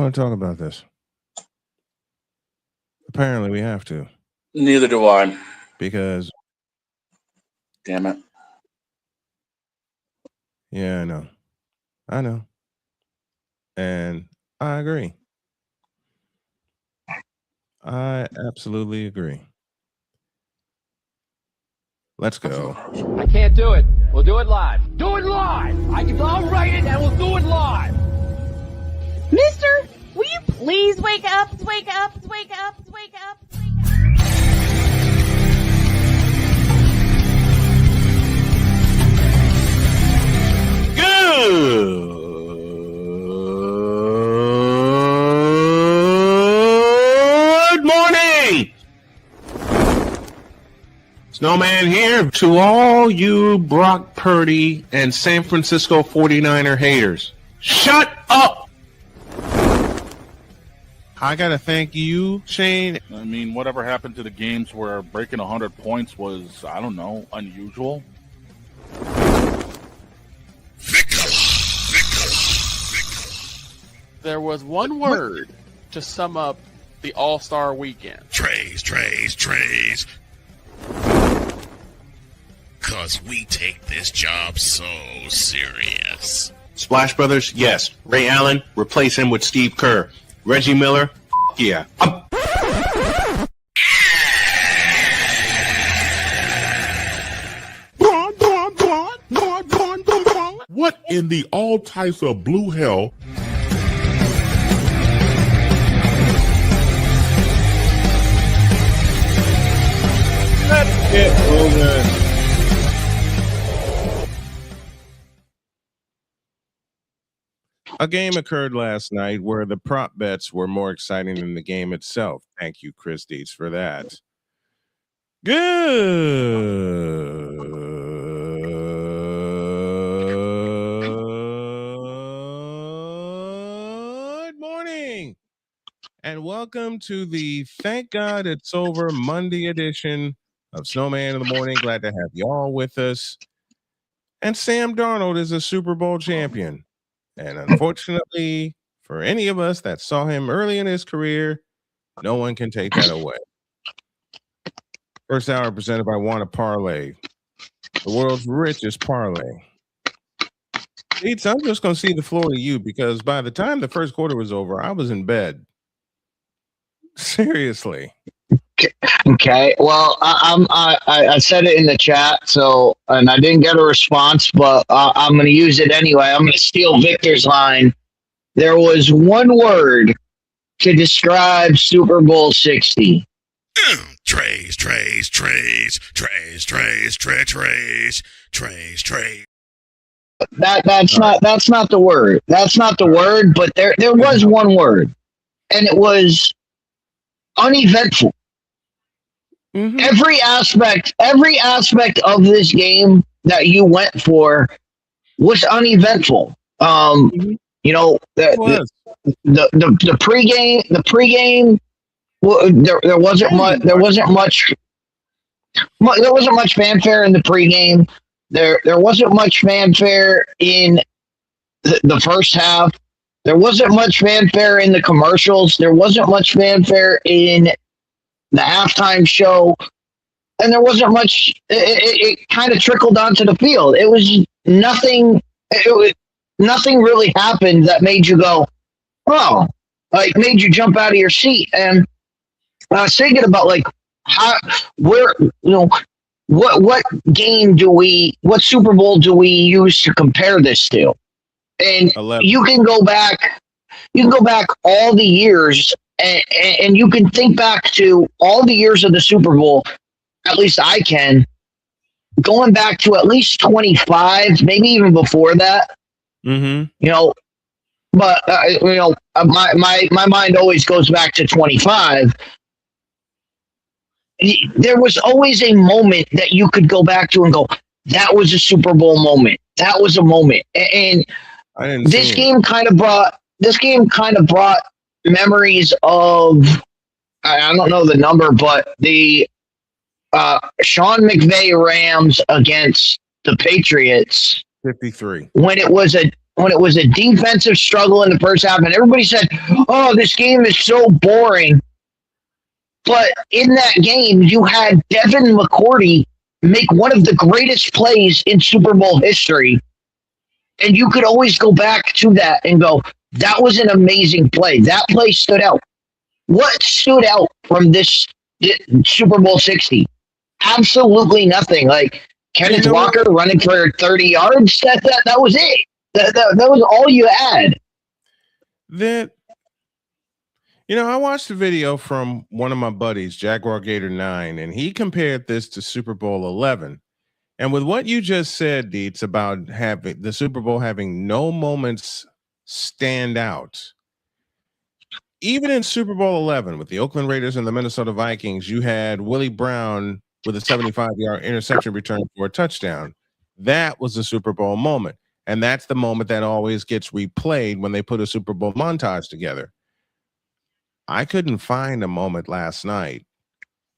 want to talk about this. Apparently, we have to. Neither do I. Because. Damn it. Yeah, I know. And I agree. I absolutely agree. Let's go. I can't do it. We'll do it live. Do it live! I'll write it and we'll do it live! Mister, will you please wake up? Wake up! Wake up! Wake up! Good morning! Snowman here to all you Brock Purdy and San Francisco 49er haters. Shut up! I gotta thank you, Shane. I mean, whatever happened to the games where breaking 100 points was, I don't know, unusual? There was one word to sum up the All-Star weekend. Trays. Cause we take this job so serious. Splash Brothers, yes. Ray Allen, replace him with Steve Kerr. Reggie Miller, yeah. What in the all types of blue hell? Let's get over. A game occurred last night where the prop bets were more exciting than the game itself. Thank you, Chris Dietz, for that. Good morning, and welcome to the Thank God It's Over Monday edition of Snowman in the Morning. Glad to have you all with us. And Sam Darnold is a Super Bowl champion. And unfortunately, for any of us that saw him early in his career, no one can take that away. First hour presented by Wanna Parlay, the world's richest parlay. Dietz, I'm just going to see the floor to you because by the time the first quarter was over, I was in bed. Seriously. Okay. Well, I said it in the chat, and I didn't get a response, but I'm going to use it anyway. I'm going to steal Victor's line. There was one word to describe Super Bowl 60. Trays. That's not the word. That's not the word, but there was one word, and it was uneventful. Mm-hmm. Every aspect of this game that you went for was uneventful. Mm-hmm. You know, the pregame. Well, there wasn't much fanfare in the pregame. There wasn't much fanfare in the first half. There wasn't much fanfare in the commercials. There wasn't much fanfare in the halftime show, and there wasn't much. It kind of trickled onto the field. It was nothing. Nothing really happened that made you go, "Oh!" Like made you jump out of your seat. And I was thinking about what Super Bowl do we use to compare this to? And 11. You can go back all the years. And you can think back to all the years of the Super Bowl, at least I can, going back to at least 25, maybe even before that. Mm-hmm. You know, but my mind always goes back to 25. There was always a moment that you could go back to and go, that was a Super Bowl moment. That was a moment. And this game kind of brought memories of, I don't know the number, but the Sean McVay Rams against the Patriots 53. when it was a a defensive struggle in the first half, and everybody said, "Oh, this game is so boring." But in that game, you had Devin McCourty make one of the greatest plays in Super Bowl history, and you could always go back to that and go, "That was an amazing play. That play stood out." What stood out from this Super Bowl 60? Absolutely nothing. Like Kenneth Walker running for 30 yards. That was it. That was all you had. I watched a video from one of my buddies, Jaguar Gator 9, and he compared this to Super Bowl 11. And with what you just said, Dietz, about having the Super Bowl having no moments stand out, even in Super Bowl 11 with the Oakland Raiders and the Minnesota Vikings, you had Willie Brown with a 75-yard interception return for a touchdown. That was a Super Bowl moment. And that's the moment that always gets replayed when they put a Super Bowl montage together. I couldn't find a moment last night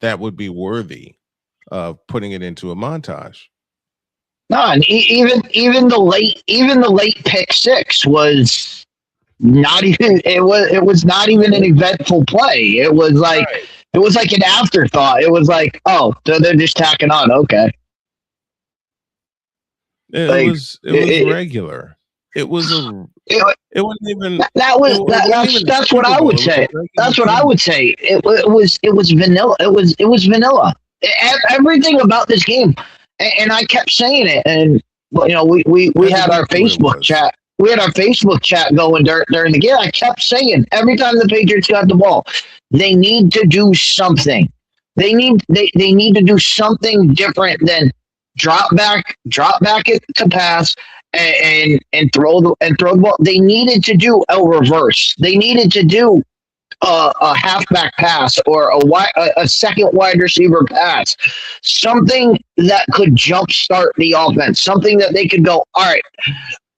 that would be worthy of putting it into a montage. No, and even the late pick six was not even it was not even an eventful play. It was like an afterthought. It was like, oh, they're just tacking on. Okay. It was regular. It wasn't even. That's what I would say. That's what I would say. It was vanilla. It was vanilla. Everything about this game, and I kept saying it. And we had our Facebook chat. We had our Facebook chat going during the game. I kept saying every time the Patriots got the ball, they need to do something. They need to do something different than drop back it to pass and throw the ball. They needed to do a reverse. They needed to do a halfback pass or a second wide receiver pass, something that could jumpstart the offense, something that they could go, all right,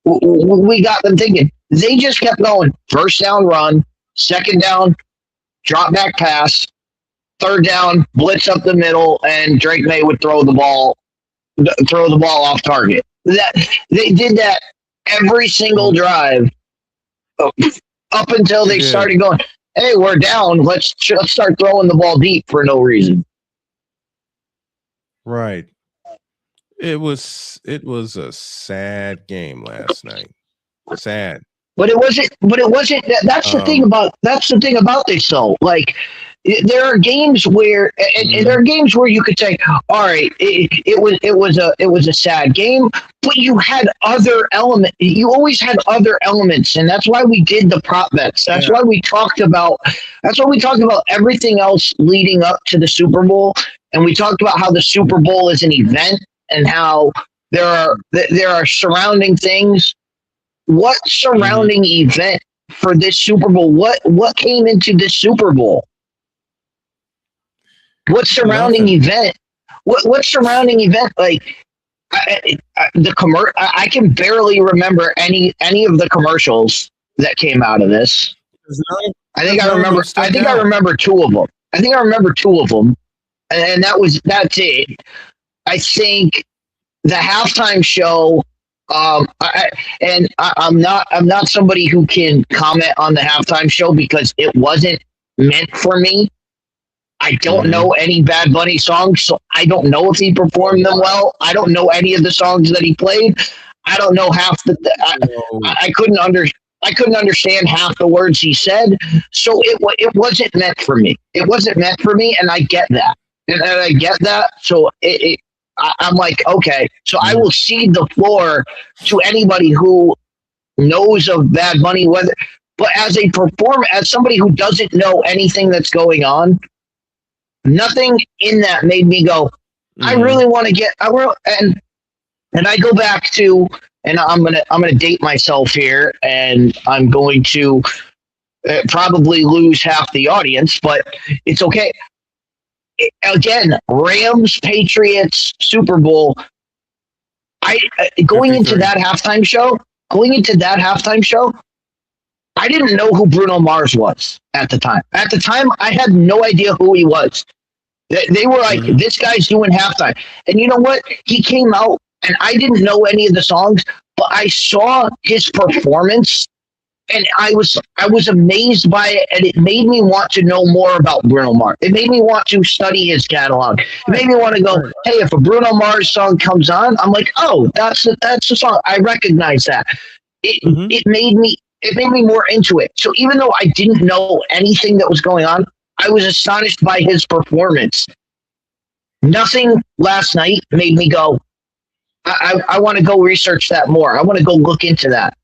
we got them thinking. They just kept going. First down, run. Second down, drop back pass. Third down, blitz up the middle, and Drake May would throw the ball off target. That they did that every single drive up until they started going, hey, we're down. Let's start throwing the ball deep for no reason. Right. It was a sad game last night. Sad. But it wasn't. That's the thing about this though. Like, there are games where, and there are games where you could say, all right, it was a sad game, but you had other elements. You always had other elements, and that's why we did the prop bets. That's why we talked about. That's why we talked about everything else leading up to the Super Bowl, and we talked about how the Super Bowl is an event and how there are surrounding things. What surrounding event for this Super Bowl? What came into this Super Bowl? What surrounding event? What surrounding event? Like I can barely remember any of the commercials that came out of this. I think I remember two of them. And that's it. I think the halftime show. I'm not somebody who can comment on the halftime show because it wasn't meant for me. I don't know any Bad Bunny songs, so I don't know if he performed them well. I don't know any of the songs that he played. I don't know half I couldn't understand half the words he said. So it wasn't meant for me. It wasn't meant for me, and I get that. And I get that. So I'm like, okay, so I will cede the floor to anybody who knows of Bad Bunny, but as a performer, as somebody who doesn't know anything that's going on, nothing in that made me go, I really want to and I go back to, and I'm gonna date myself here, and I'm going to probably lose half the audience, but it's okay. Again, Rams, Patriots, Super Bowl. Going into that halftime show, I didn't know who Bruno Mars was at the time. At the time, I had no idea who he was. They were like, this guy's doing halftime. And you know what? He came out, and I didn't know any of the songs, but I saw his performance, and I was amazed by it, and it made me want to know more about Bruno Mars. It made me want to study his catalog. It made me want to go, hey, if a Bruno Mars song comes on, I'm like, oh, that's the song. I recognize that. It made me more into it. So even though I didn't know anything that was going on, I was astonished by his performance. Nothing last night made me go, I want to go research that more. I want to go look into that.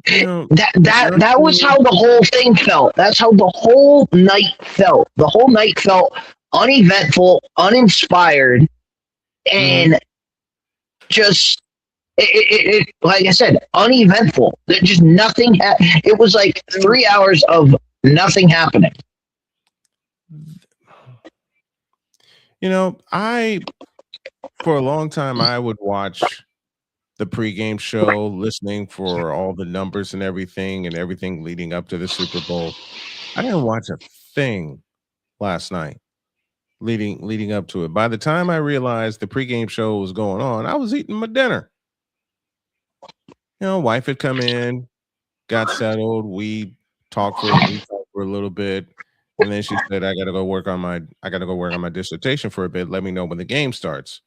That was how the whole thing felt. That's how the whole night felt. The whole night felt uneventful, uninspired, and just it like I said, uneventful. Just nothing. It was like 3 hours of nothing happening. You know, for a long time, I would watch the pregame show, listening for all the numbers and everything leading up to the Super Bowl. I didn't watch a thing last night leading up to it. By the time I realized the pregame show was going on, I was eating my dinner. You know, wife had come in, got settled. We talked for a little bit, and then she said, I gotta go work on my dissertation for a bit. Let me know when the game starts.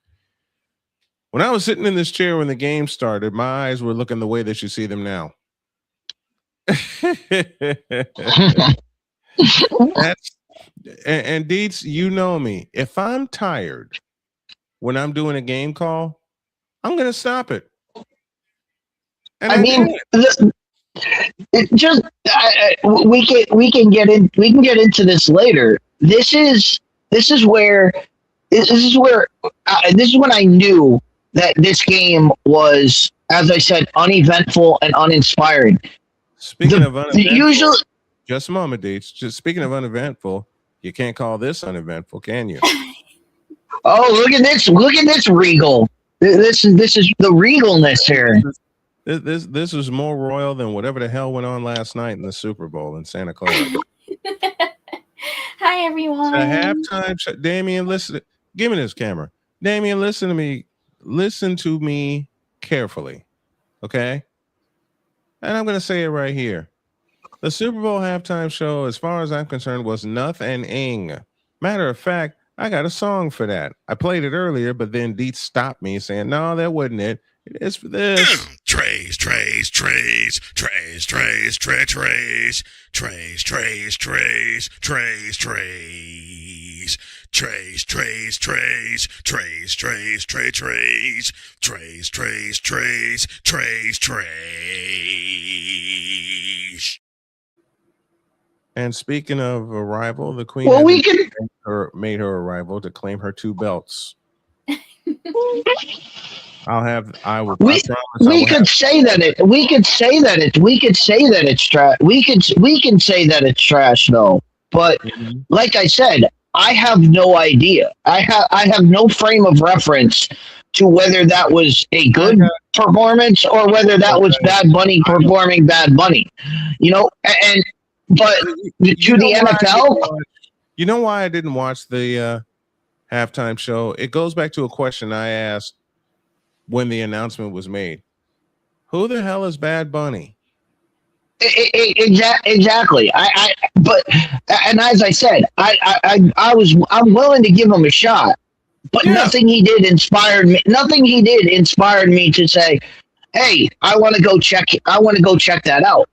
When I was sitting in this chair when the game started, my eyes were looking the way that you see them now. And Deets, you know me. If I'm tired when I'm doing a game call, I'm gonna stop it. And we can get into this later. This is when I knew that this game was, as I said, uneventful and uninspiring. Speaking of uneventful, just a moment, Deets. Just speaking of uneventful, you can't call this uneventful, can you? Oh, look at this! Look at this regal. This is the regalness here. This is more royal than whatever the hell went on last night in the Super Bowl in Santa Clara. Hi, everyone. A halftime show. Damien, listen. Give me this camera. Damien, listen to me. Listen to me carefully, okay? And I'm going to say it right here. The Super Bowl halftime show, as far as I'm concerned, was nothing. Matter of fact, I got a song for that. I played it earlier, but then Deets stopped me saying, no, that wasn't it. It's for this. Trays. And speaking of arrival, the Queen made her arrival to claim her 2 belts. We could say that it's trash though. But like I said, I have no idea. I have no frame of reference to whether that was a good performance or whether that was Bad Bunny performing Bad Bunny. You know, but to the NFL. You know why I didn't watch the halftime show? It goes back to a question I asked when the announcement was made. Who the hell is Bad Bunny? Exactly. But as I said, I'm willing to give him a shot. But nothing he did inspired me. Nothing he did inspired me to say, "Hey, I want to go check that out."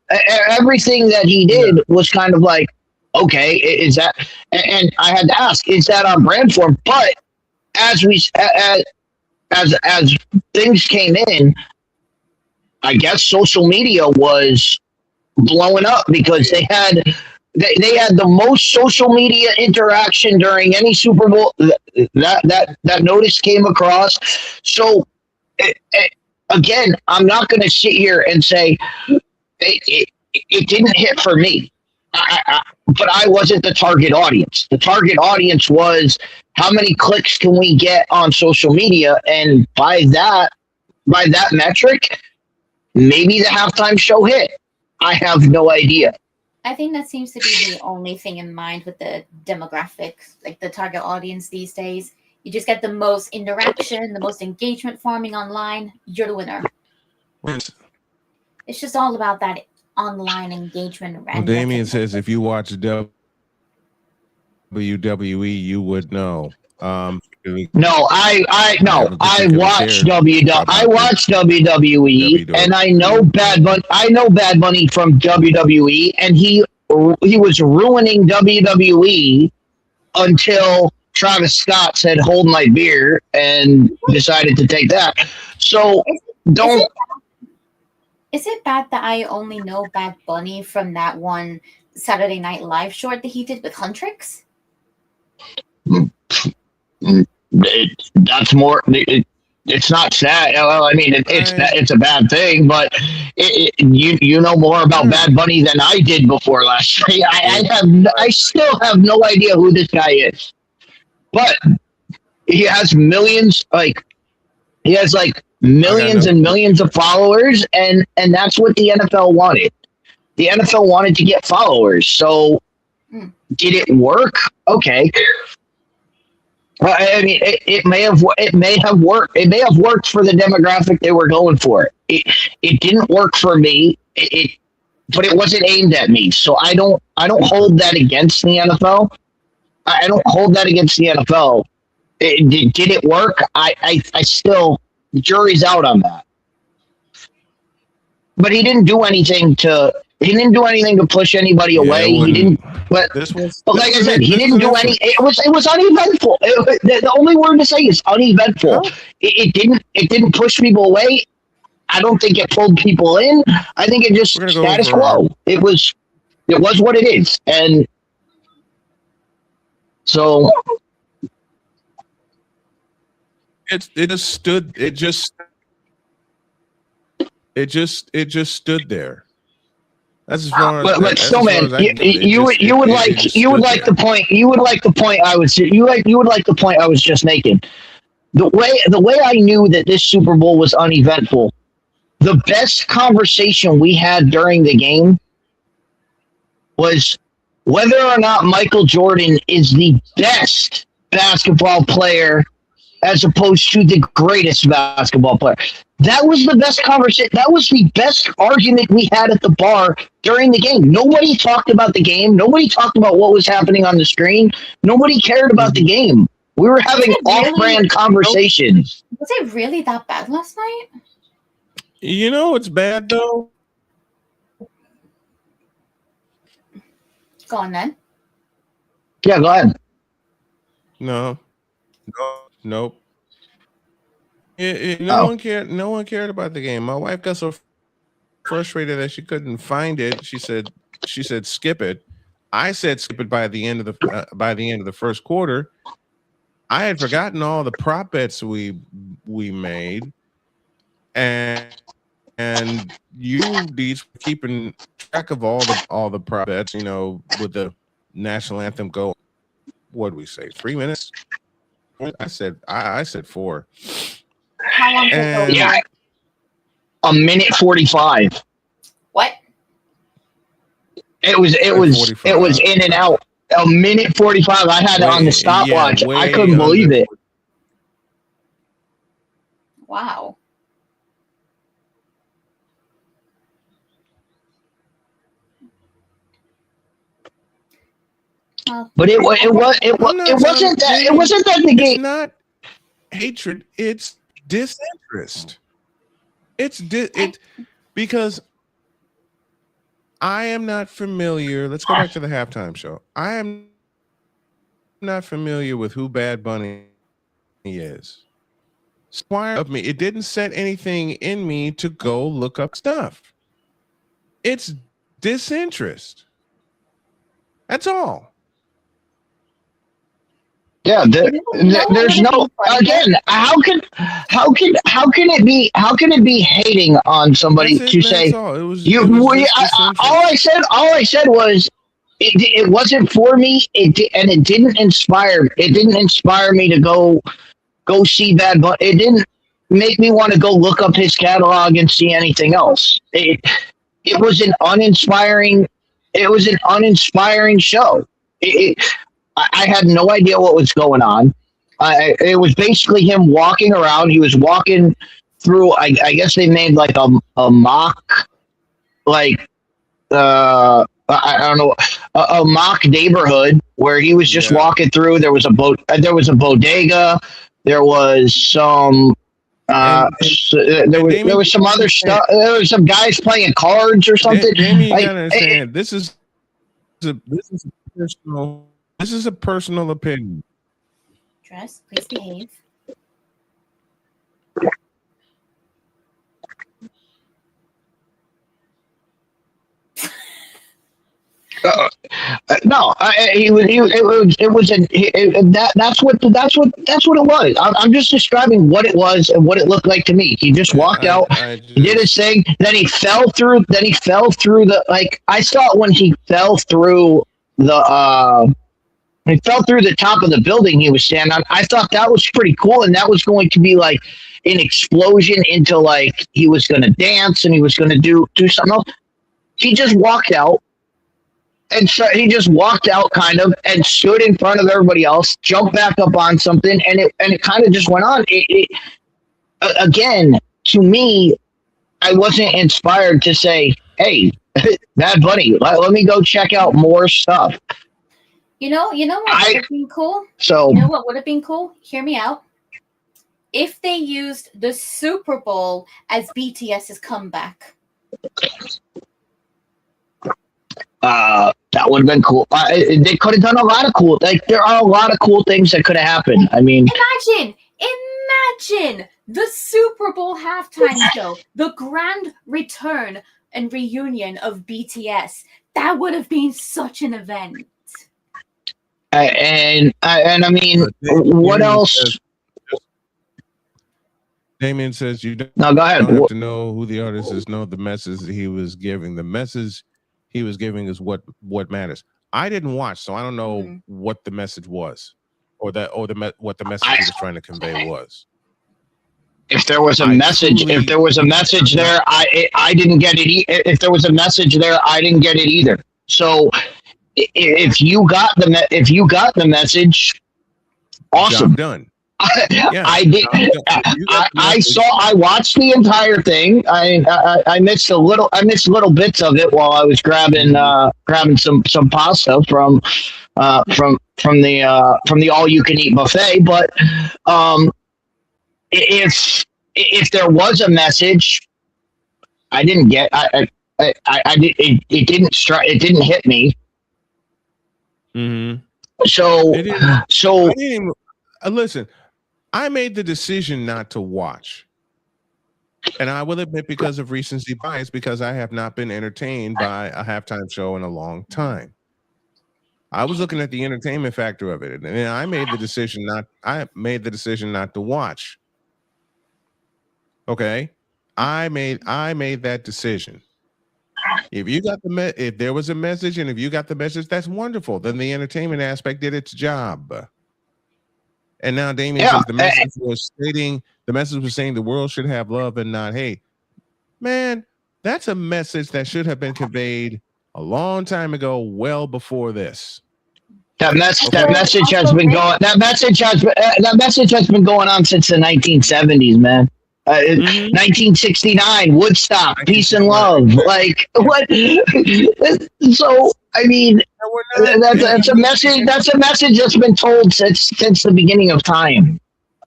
Everything that he did was kind of like, "Okay, is that?" And I had to ask, "Is that on brand for him?" But as things came in, I guess social media was blowing up because they had the most social media interaction during any Super Bowl. That notice came across. So again, I'm not going to sit here and say it didn't hit for me. But I wasn't the target audience. The target audience was how many clicks can we get on social media, and by that metric, maybe the halftime show hit. I have no idea. I think that seems to be the only thing in mind with the demographics, like the target audience these days. You just get the most interaction, the most engagement farming online. You're the winner. It's just all about that online engagement. Well, Damien says if you watch WWE, you would know. No, I watch WWE, and I know Bad Bunny. I know Bad Bunny from WWE, and he was ruining WWE until Travis Scott said, "Hold my beer," and decided to take that. So don't. Is it bad that I only know Bad Bunny from that one Saturday Night Live short that he did with Huntrix? That's more. It's not sad. Well, I mean, it's a bad thing, but you know more about Bad Bunny than I did before last night. I still have no idea who this guy is, but he has millions. He has millions and millions of followers, and that's what the NFL wanted. The NFL wanted to get followers. So did it work? Okay. I mean, it may have worked. It may have worked for the demographic they were going for. It didn't work for me. But it wasn't aimed at me. So I don't hold that against the NFL. I don't hold that against the NFL. Did it work? I still, the jury's out on that. But he didn't do anything to push anybody away. He didn't. But like I said, he didn't do any. It was uneventful. The only word to say is uneventful. Oh. It didn't push people away. I don't think it pulled people in. I think it just status quo. It was what it is, and so it just stood. It just stood there. That's as far as. But still, man, you would like the point I was just making. The way I knew that this Super Bowl was uneventful, the best conversation we had during the game was whether or not Michael Jordan is the best basketball player as opposed to the greatest basketball player. That was the best conversation. That was the best argument we had at the bar during the game. Nobody talked about the game. Nobody talked about what was happening on the screen. Nobody cared about the game. We were having off-brand conversations. Was it really that bad last night? You know it's bad, though? Go on, then. Yeah, go ahead. Nope. No one cared. No one cared about the game. My wife got so frustrated that she couldn't find it. She said, skip it. I said skip it by the end of the first quarter. I had forgotten all the prop bets we made, and you Deets were keeping track of all the prop bets. You know, with the national anthem go. What did we say? 3 minutes. I said 4. How long did it go? Yeah, a minute 45. What? It was in and out. A minute 45. I had it on the stopwatch. I couldn't believe it. Wow. But it wasn't that the game. It's not hatred. It's disinterest. Because I am not familiar. Let's go back to the halftime show. I am not familiar with who Bad Bunny is. Squire of me. It didn't set anything in me to go look up stuff. It's disinterest. That's all. Yeah, there's no. Again, how can it be hating on somebody to say you? All I said was it wasn't for me. And it didn't inspire. It didn't inspire me to go see Bad Bunny. It didn't make me want to go look up his catalog and see anything else. It was an uninspiring. It was an uninspiring show. I had no idea what was going on. It was basically him walking around. He was walking through. I guess they made like a mock, like I don't know, a mock neighborhood where he was just walking through. There was a bodega. There was some. There was some other stuff. There was some guys playing cards or something. Damien, you gotta understand. This is a personal opinion. Dress, please behave. No, that's what it was. I'm just describing what it was and what it looked like to me. He just walked out, he did his thing, then he fell through the, like, I saw it when he fell through the top of the building he was standing on. I thought that was pretty cool, and that was going to be like an explosion into, like, he was going to dance and he was going to do something else. He just walked out. And so he just walked out kind of and stood in front of everybody else, jumped back up on something, and it kind of just went on. Again, to me, I wasn't inspired to say, hey, Bad Bunny, let me go check out more stuff. You know what would have been cool? So, you know what would have been cool? Hear me out. If they used the Super Bowl as BTS's comeback. That would have been cool. They could have done a lot of cool. Like, there are a lot of cool things that could have happened. I mean, imagine the Super Bowl halftime show, the grand return and reunion of BTS. That would have been such an event. And I mean, what else? Damien says you don't, no, go ahead. Don't have to know who the artist is. Know the message that he was giving. The message he was giving is what matters. I didn't watch, so I don't know what the message was, what the message he was trying to convey was. If there was a message, there, I didn't get it. If there was a message there, I didn't get it either. So, if you got the message, awesome. Job done. I did. I watched the entire thing. I missed little bits of it while I was grabbing some pasta from the all you can eat buffet. But if there was a message, I didn't get. It didn't strike. It didn't hit me. Mm-hmm. So listen. I made the decision not to watch. And I will admit, because of recency bias, because I have not been entertained by a halftime show in a long time. I was looking at the entertainment factor of it, and I made the decision not to watch. Okay? I made that decision. If there was a message, and if you got the message, that's wonderful. Then the entertainment aspect did its job. And now Damien says the message was saying the world should have love and not hate. Man, that's a message that should have been conveyed a long time ago, well before this. That message has been going. That message has been going on since the 1970s, man. 1969, Woodstock, peace and love. Like what? So I mean, that's a message. That's a message that's been told since the beginning of time.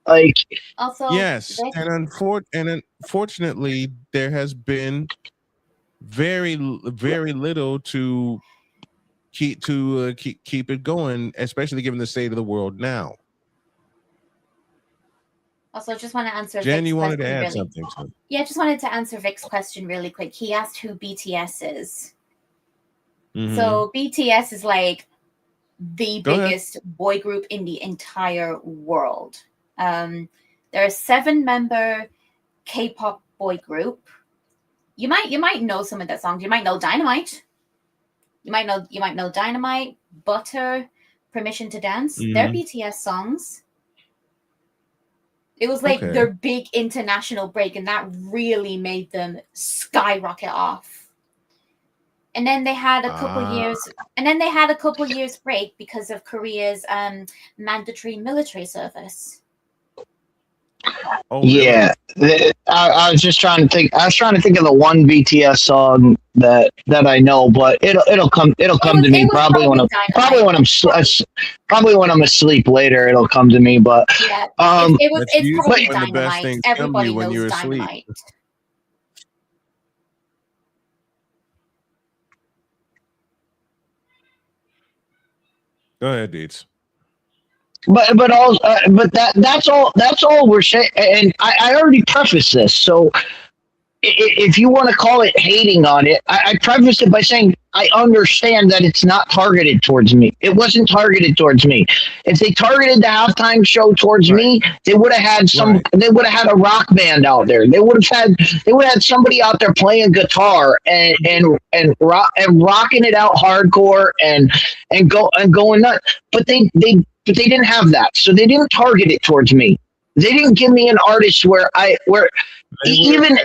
Like also, yes, and unfortunately, there has been very little to keep it going, especially given the state of the world now. Also, just want to answer. Jen, Vic's you wanted to question add something. So. Yeah, just wanted to answer Vic's question really quick. He asked who BTS is. Mm-hmm. So BTS is like the biggest boy group in the entire world. They're a 7-member K-pop boy group. You might know some of their songs. You might know Dynamite. You might know Dynamite, Butter, Permission to Dance. Mm-hmm. They're BTS songs. It was like their big international break, and that really made them skyrocket off. And then they had a couple years, and then they had a couple years break because of Korea's mandatory military service. Oh, yeah. I was just trying to think. I was trying to think of the one BTS song that I know, but it'll come to me probably when I'm asleep later. It'll come to me, but yeah, it's probably when the best things come to you when you're asleep. Go ahead, Deets. But that's all we're saying. And I already prefaced this, so if you want to call it hating on it, I prefaced it by saying I understand that it's not targeted towards me. It wasn't targeted towards me. If they targeted the halftime show towards me, they would have had They would have had a rock band out there. They would have had somebody out there playing guitar and rocking it out hardcore and going nuts. But they didn't have that, so they didn't target it towards me. They didn't give me an artist where even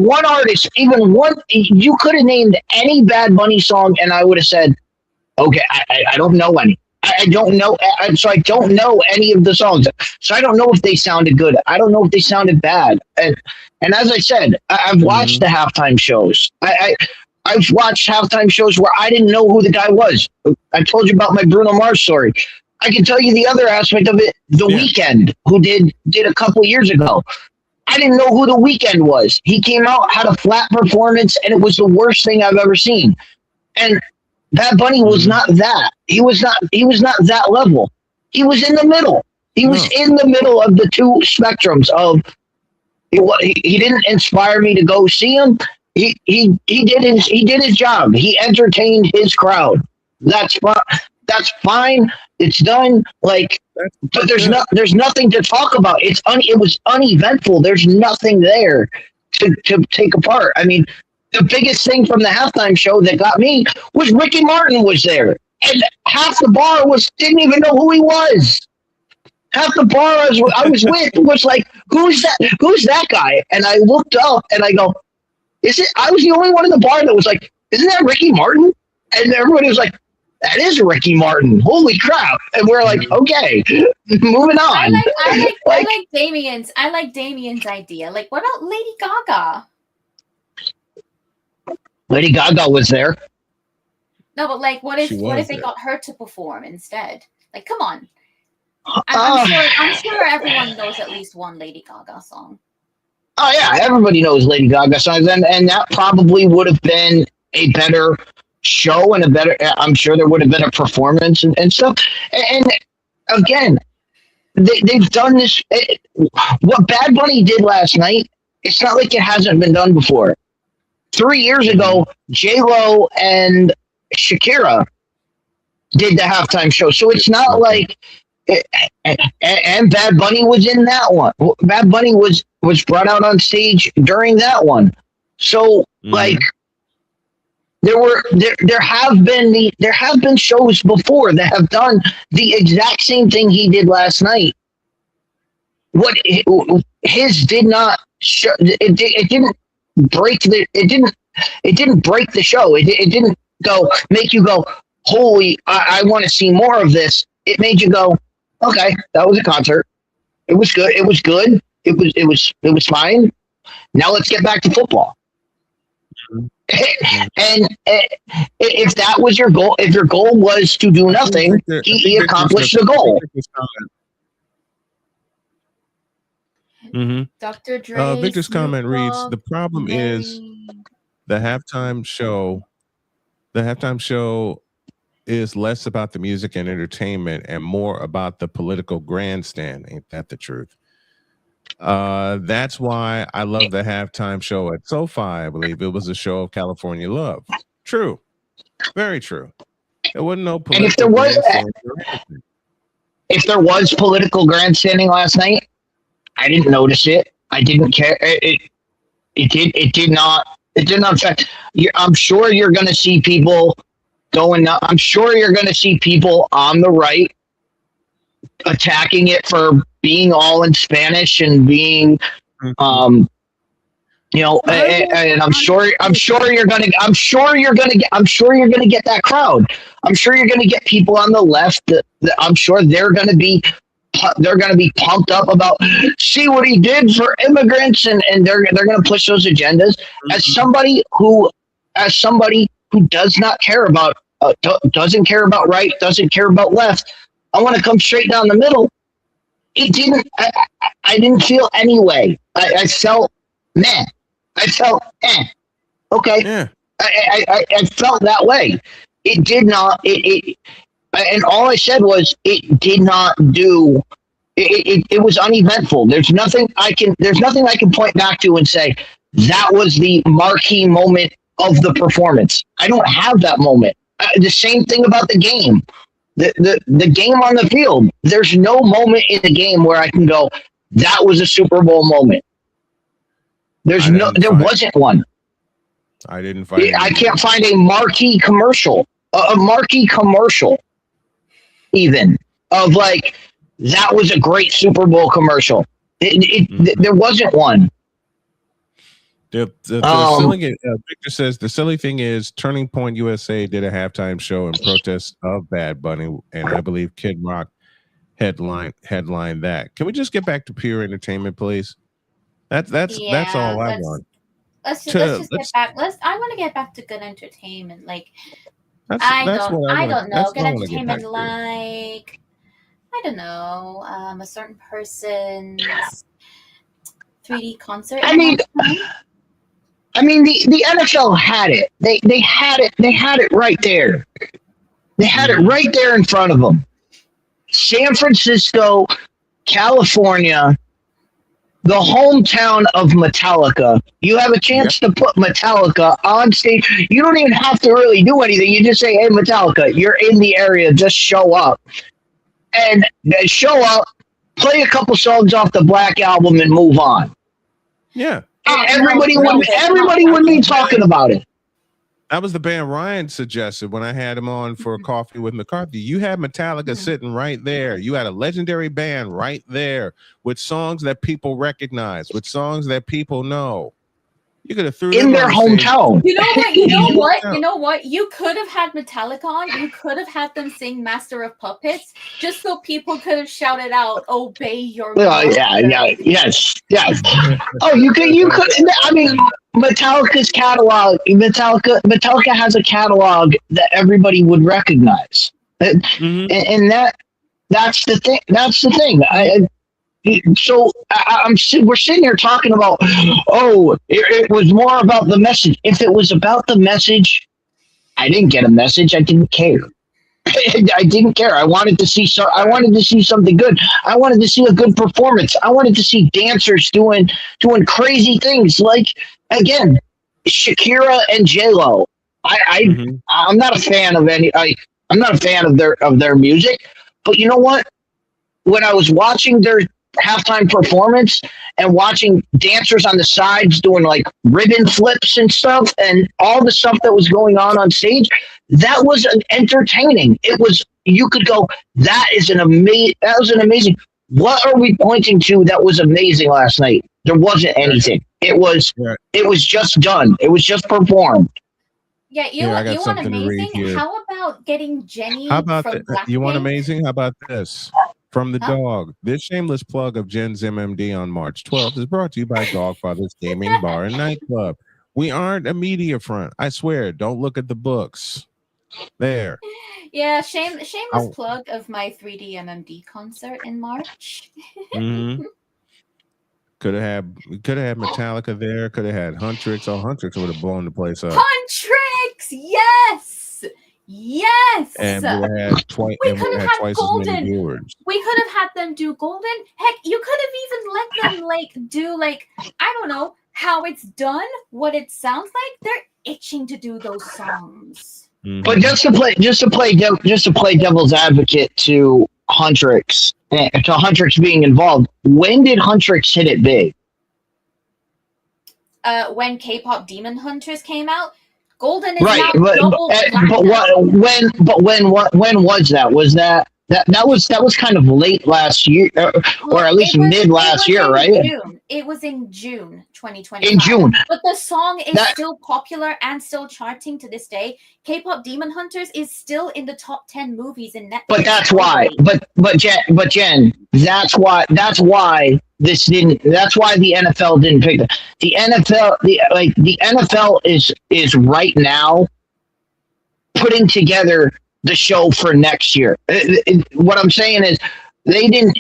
one artist, you could have named any Bad Bunny song and I would have said, okay, I don't know any. I don't know. So I don't know any of the songs. So I don't know if they sounded good. I don't know if they sounded bad. And as I said, I've watched the halftime shows. I've watched halftime shows where I didn't know who the guy was. I told you about my Bruno Mars story. I can tell you the other aspect of it. The Weeknd, who did a couple years ago. I didn't know who The Weeknd was. He came out, had a flat performance, and it was the worst thing I've ever seen. And Bad Bunny was not that. He was not that level. He was in the middle. He was in the middle of the two spectrums of he didn't inspire me to go see him. He did his job. He entertained his crowd. That's fine. It's done. But there's nothing to talk about. It was uneventful. There's nothing there to take apart. I mean, the biggest thing from the halftime show that got me was Ricky Martin was there, and half the bar didn't even know who he was. Half the bar I was with was like, who's that guy? And I looked up and I go, I was the only one in the bar that was like, isn't that Ricky Martin? And everybody was like, that is Ricky Martin. Holy crap. And we're like, okay, moving on. I like Damien's idea. Like, what about Lady Gaga? Lady Gaga was there. No, but like, what if they got her to perform instead? Like, come on. I'm sure everyone knows at least one Lady Gaga song. Oh yeah, everybody knows Lady Gaga songs, and that probably would have been a better show and I'm sure there would have been a performance and stuff. And again, they've done this. What Bad Bunny did last night, it's not like it hasn't been done before. 3 years ago, J-Lo and Shakira did the halftime show. So it's not like, and Bad Bunny was in that one. Bad Bunny was brought out on stage during that one. So like, there have been shows before that have done the exact same thing he did last night. What his did not show, it didn't break the show. It didn't make you go, holy, I want to see more of this. It made you go, okay, that was a concert. It was good. It was good. It was fine. Now let's get back to football. And if that was your goal, if your goal was to do nothing, he accomplished the goal. Dr. Dre. Victor's comment reads: the problem is the halftime show. The halftime show is less about the music and entertainment and more about the political grandstand. Ain't that the truth? That's why I love the halftime show at SoFi. I believe it was a show of California love. True, very true. There wasn't no political. And if there was political grandstanding last night, I didn't notice it. I didn't care. It did not affect. I'm sure you're going to see people going. I'm sure you're going to see people on the right attacking it for being all in Spanish and being and I'm sure you're gonna get that crowd. I'm sure you're gonna get people on the left that I'm sure they're gonna be pumped up about see what he did for immigrants, and they're gonna push those agendas. As somebody who does not care about doesn't care about right, doesn't care about left, I want to come straight down the middle. It didn't. I didn't feel any way. I felt meh. I felt okay. Yeah. I felt that way. It did not. And all I said was it did not do. It was uneventful. There's nothing I can point back to and say that was the marquee moment of the performance. I don't have that moment. The same thing about the game. The game on the field. There's no moment in the game where I can go, that was a Super Bowl moment. There wasn't one. I didn't find. I can't find a marquee commercial, even of like that was a great Super Bowl commercial. There wasn't one. The silly, Victor says the silly thing is Turning Point USA did a halftime show in protest of Bad Bunny, and I believe Kid Rock headline that. Can we just get back to pure entertainment, please? That's all I want. Let's just get back. I want to get back to good entertainment. Like I don't know. Good entertainment, like I don't know. A certain person's 3D concert. I mean, the NFL had it. They had it. They had it right there. They had it right there in front of them. San Francisco, California, the hometown of Metallica. You have a chance to put Metallica on stage. You don't even have to really do anything. You just say, hey, Metallica, you're in the area. Just show up. And show up, play a couple songs off the Black Album, and move on. Yeah. Everybody would be talking about it. That was the band Ryan suggested when I had him on for Coffee with McCarthy. You had Metallica sitting right there. You had a legendary band right there with songs that people recognize, with songs that people know. You could have threw in their hometown. You know what? You could have had Metallica on. You could have had them sing Master of Puppets, just so people could have shouted out, "Obey your." Yes. Oh, you could. I mean, Metallica's catalog. Metallica has a catalog that everybody would recognize, and that's the thing. That's the thing. So we're sitting here talking about, it was more about the message. If it was about the message, I didn't get a message. I didn't care. I didn't care. I wanted to see something good. I wanted to see a good performance. I wanted to see dancers doing crazy things. Like again, Shakira and J-Lo. I'm not a fan of I'm not a fan of their music. But you know what? When I was watching their halftime performance and watching dancers on the sides doing like ribbon flips and stuff and all the stuff that was going on stage, that was entertaining. It was, you could go, that was an amazing. What are we pointing to that was amazing last night? There wasn't anything. It was just done. It was just performed. Yeah, you want amazing? How about getting Jenny? How about you want amazing? How about this? From the dog. This shameless plug of Jen's MMD on March 12th is brought to you by Dogfather's Gaming Bar and Nightclub. We aren't a media front. I swear. Don't look at the books. There. Yeah, shameless plug of my 3D MMD concert in March. Could have had Metallica there. Could have had Huntrix. Oh, Huntrix would have blown the place up. Huntrix, yes. And we had twice as many viewers. We could have had them do Golden. Heck, you could have even let them do I don't know how it's done, what it sounds like. They're itching to do those songs. But just to play devil's advocate to Huntrix being involved, when did Huntrix hit it big? When K-pop Demon Hunters came out. Golden is right, now double when was that? That was kind of late last year, or at least mid last year, right? June. It was in June 2020. In June. But the song is still popular and still charting to this day. K-pop Demon Hunters is still in the top 10 movies in Netflix. But that's why. But Jen, that's why this didn't. That's why the NFL didn't pick it. The NFL. The NFL is right now putting together the show for next year. What I'm saying is they didn't,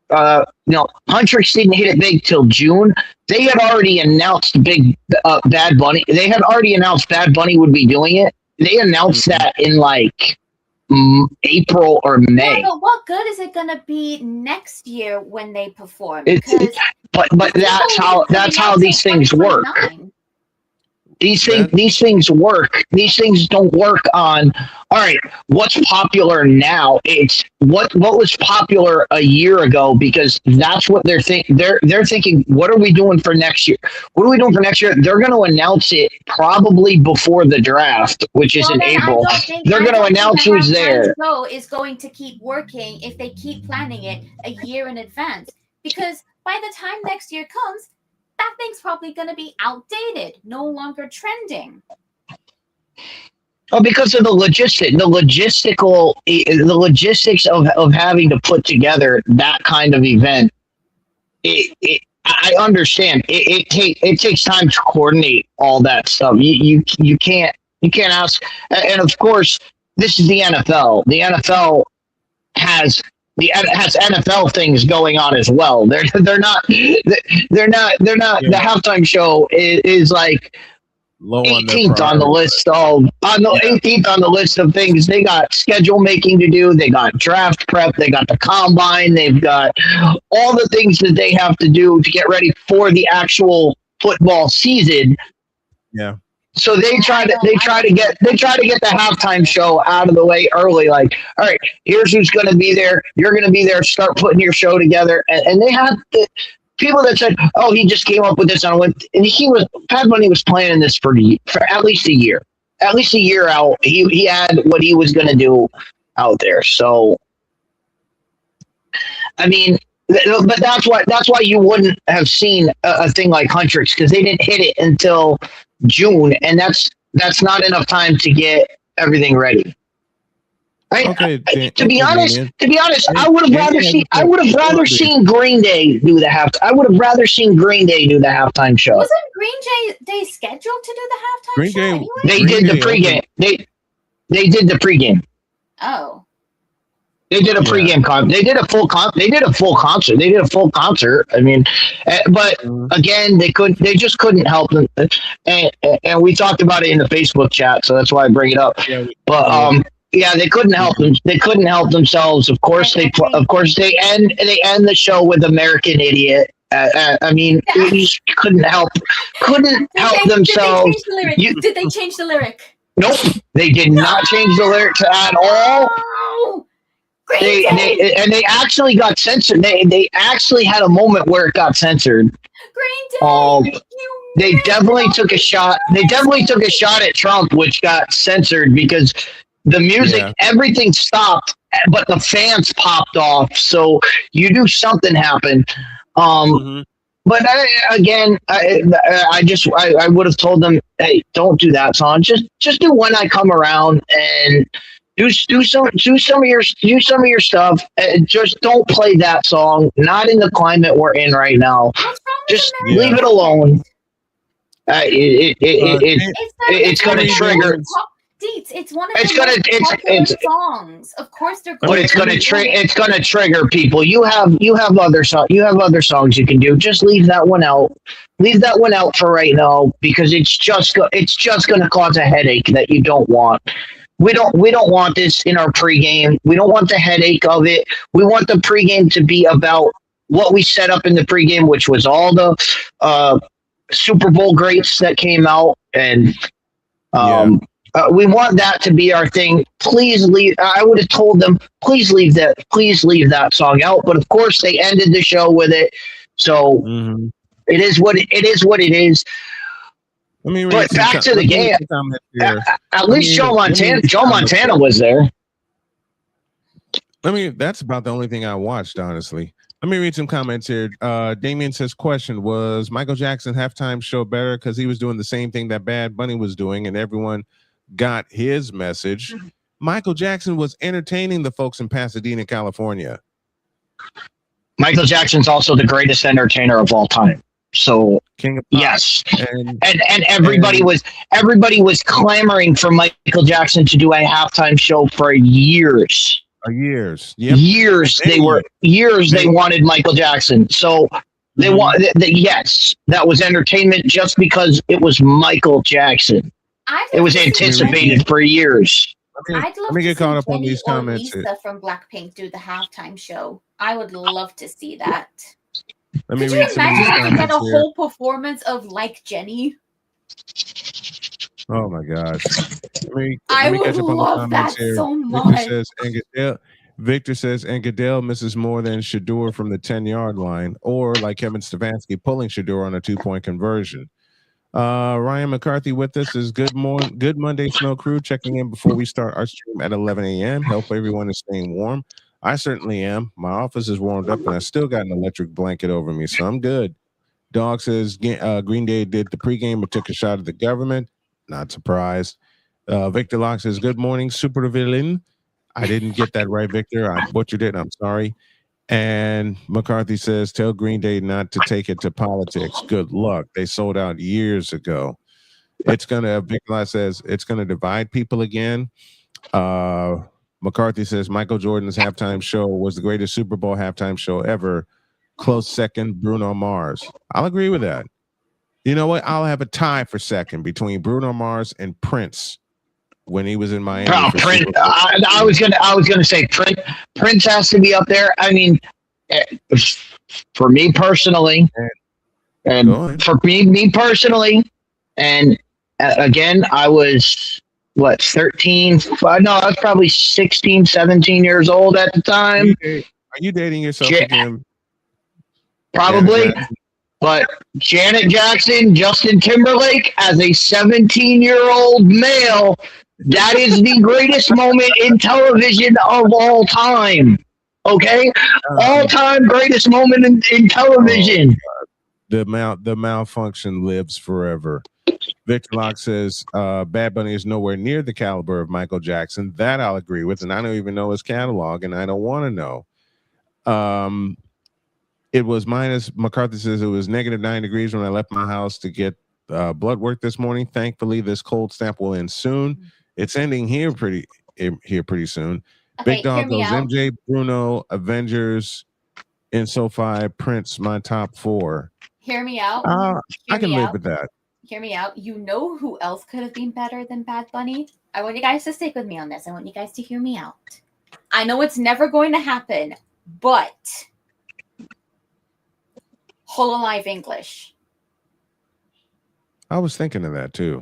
Huntrix didn't hit it big till June. They had already announced Bad Bunny. They had already announced Bad Bunny would be doing it. They announced that in like April or May. Yeah, but what good is it gonna be next year when they perform? But that's how these things work. These things work. These things don't work on. All right, what's popular now? It's what was popular a year ago, because that's what they're thinking. They're thinking, what are we doing for next year? What are we doing for next year? They're going to announce it probably before the draft, which is in April. They're going to announce who's there. Show is going to keep working if they keep planning it a year in advance, because by the time next year comes, that thing's probably going to be outdated, no longer trending. Oh, because of the logistics of having to put together that kind of event. I understand. It takes time to coordinate all that stuff. You can't ask. And of course, this is the NFL. The NFL has NFL things going on as well. They're not the halftime show is like low 18th on the list of 18th on the list of things. They got schedule making to do, they got draft prep, they got the combine, they've got all the things that they have to do to get ready for the actual football season. Yeah. So they try to get the halftime show out of the way early. Like, all right, here's who's going to be there. You're going to be there. Start putting your show together. And they had people that said, "Oh, he just came up with this on a whim." And Bad Bunny was planning this for at least a year. At least a year out, he had what he was going to do out there. So, I mean, but that's why you wouldn't have seen a thing like Huntrix, because they didn't hit it until June, and that's not enough time to get everything ready. To be honest, I would have rather seen Green Day do the half. I would have rather seen Green Day do the halftime show. Wasn't Green Day scheduled to do the halftime show anyway? They did the pregame. They did the pregame. Oh. They did a pregame concert. They did a full concert. They did a full concert. I mean, but again, they just couldn't help them. And we talked about it in the Facebook chat, so that's why I bring it up. But they couldn't help them. They couldn't help themselves. Of course, they end the show with "American Idiot." I mean, they just couldn't help themselves. Did they change the lyric? Nope, they did not change the lyrics at all. They actually got censored. They actually had a moment where it got censored. They definitely took a shot. They definitely took a shot at Trump, which got censored because the music, everything stopped, but the fans popped off. So you knew something happened. But I would have told them, hey, don't do that song. Just do When I Come Around and do some of your stuff. Just don't play that song. Not in the climate we're in right now. Just leave it alone. It's going to trigger. It's one of the songs. Of course, they're going. But it's going to trigger people. You have other songs you can do. Just leave that one out. Leave that one out for right now, because it's just going to cause a headache that you don't want. We don't want this in our pregame. We don't want the headache of it. We want the pregame to be about what we set up in the pregame, which was all the Super Bowl greats that came out, and we want that to be our thing. Please leave. I would have told them, please leave that song out. But of course, they ended the show with it. So it is what it is. But back to the game. At least Joe Montana was there. That's about the only thing I watched, honestly. Let me read some comments here. Damien says, question, was Michael Jackson halftime show better because he was doing the same thing that Bad Bunny was doing and everyone got his message? Michael Jackson was entertaining the folks in Pasadena, California. Michael Jackson's also the greatest entertainer of all time. So King of Pop. Yes, and everybody was clamoring for Michael Jackson to do a halftime show for years. Years. Yep. They wanted Michael Jackson. So they yes, that was entertainment just because it was Michael Jackson. It was anticipated for years. I'd love to see Jenny or Lisa from Blackpink do the halftime show. I would love to see that. Could you imagine if we get a whole performance of Like Jenny? Oh my gosh. I would love that so much. Victor says, and Goodell misses more than Shador from the 10-yard line, or like Kevin Stefanski pulling Shador on a 2-point conversion. Ryan McCarthy with us is good Monday Snow Crew, checking in before we start our stream at 11 a.m. Hope everyone is staying warm. I certainly am. My office is warmed up and I still got an electric blanket over me, so I'm good. Dog says Green Day did the pregame but took a shot at the government. Not surprised. Victor Locke says, good morning, supervillain. I didn't get that right, Victor. I butchered it. I'm sorry. And McCarthy says, tell Green Day not to take it to politics. Good luck. They sold out years ago. Victor Locke says, it's going to divide people again. McCarthy says, Michael Jordan's halftime show was the greatest Super Bowl halftime show ever. Close second, Bruno Mars. I'll agree with that. You know what? I'll have a tie for second between Bruno Mars and Prince when he was in Miami. Prince, I was gonna say Prince has to be up there. I mean, for me personally, and for me personally, and again, I was 13? No, I was probably 16, 17 years old at the time. Are you dating yourself again? Probably. But Janet Jackson, Justin Timberlake, as a 17-year-old male, that is the greatest moment in television of all time. Okay? All-time greatest moment in television. The malfunction lives forever. Victor Locke says Bad Bunny is nowhere near the caliber of Michael Jackson. That I'll agree with, and I don't even know his catalog, and I don't want to know. It was McCarthy says it was -9 degrees when I left my house to get blood work this morning. Thankfully, this cold snap will end soon. It's ending here pretty soon. Okay, Big Dog goes MJ, Bruno, Avengers, in SoFi, Prince, my top 4. Hear me out. I can live with that. Hear me out. You know who else could have been better than Bad Bunny? I want you guys to stick with me on this. I want you guys to hear me out. I know it's never going to happen, but Hololive English. I was thinking of that too.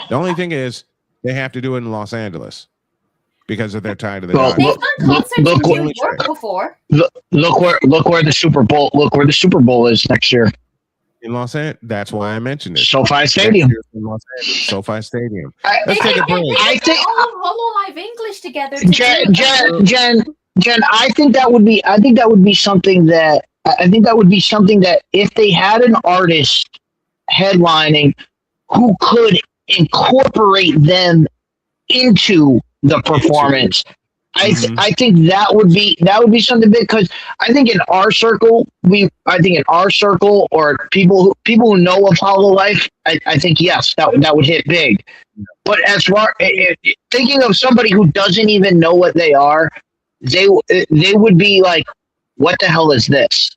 The only thing is they have to do it in Los Angeles because of their tie to the They've done concerts in New York before. Look where the Super Bowl. Look where the Super Bowl is next year. In Los Angeles. That's why I mentioned it. SoFi Stadium. In Los Angeles. SoFi Stadium. Let's take a break. I think Hololive English together. Jen, I think that would be something that. I think that would be something that if they had an artist headlining who could incorporate them into the performance, I think that would be something big, because I think in our circle or people who know of Hololive, I think yes, that would hit big. But as far thinking of somebody who doesn't even know what they are, they would be like, what the hell is this?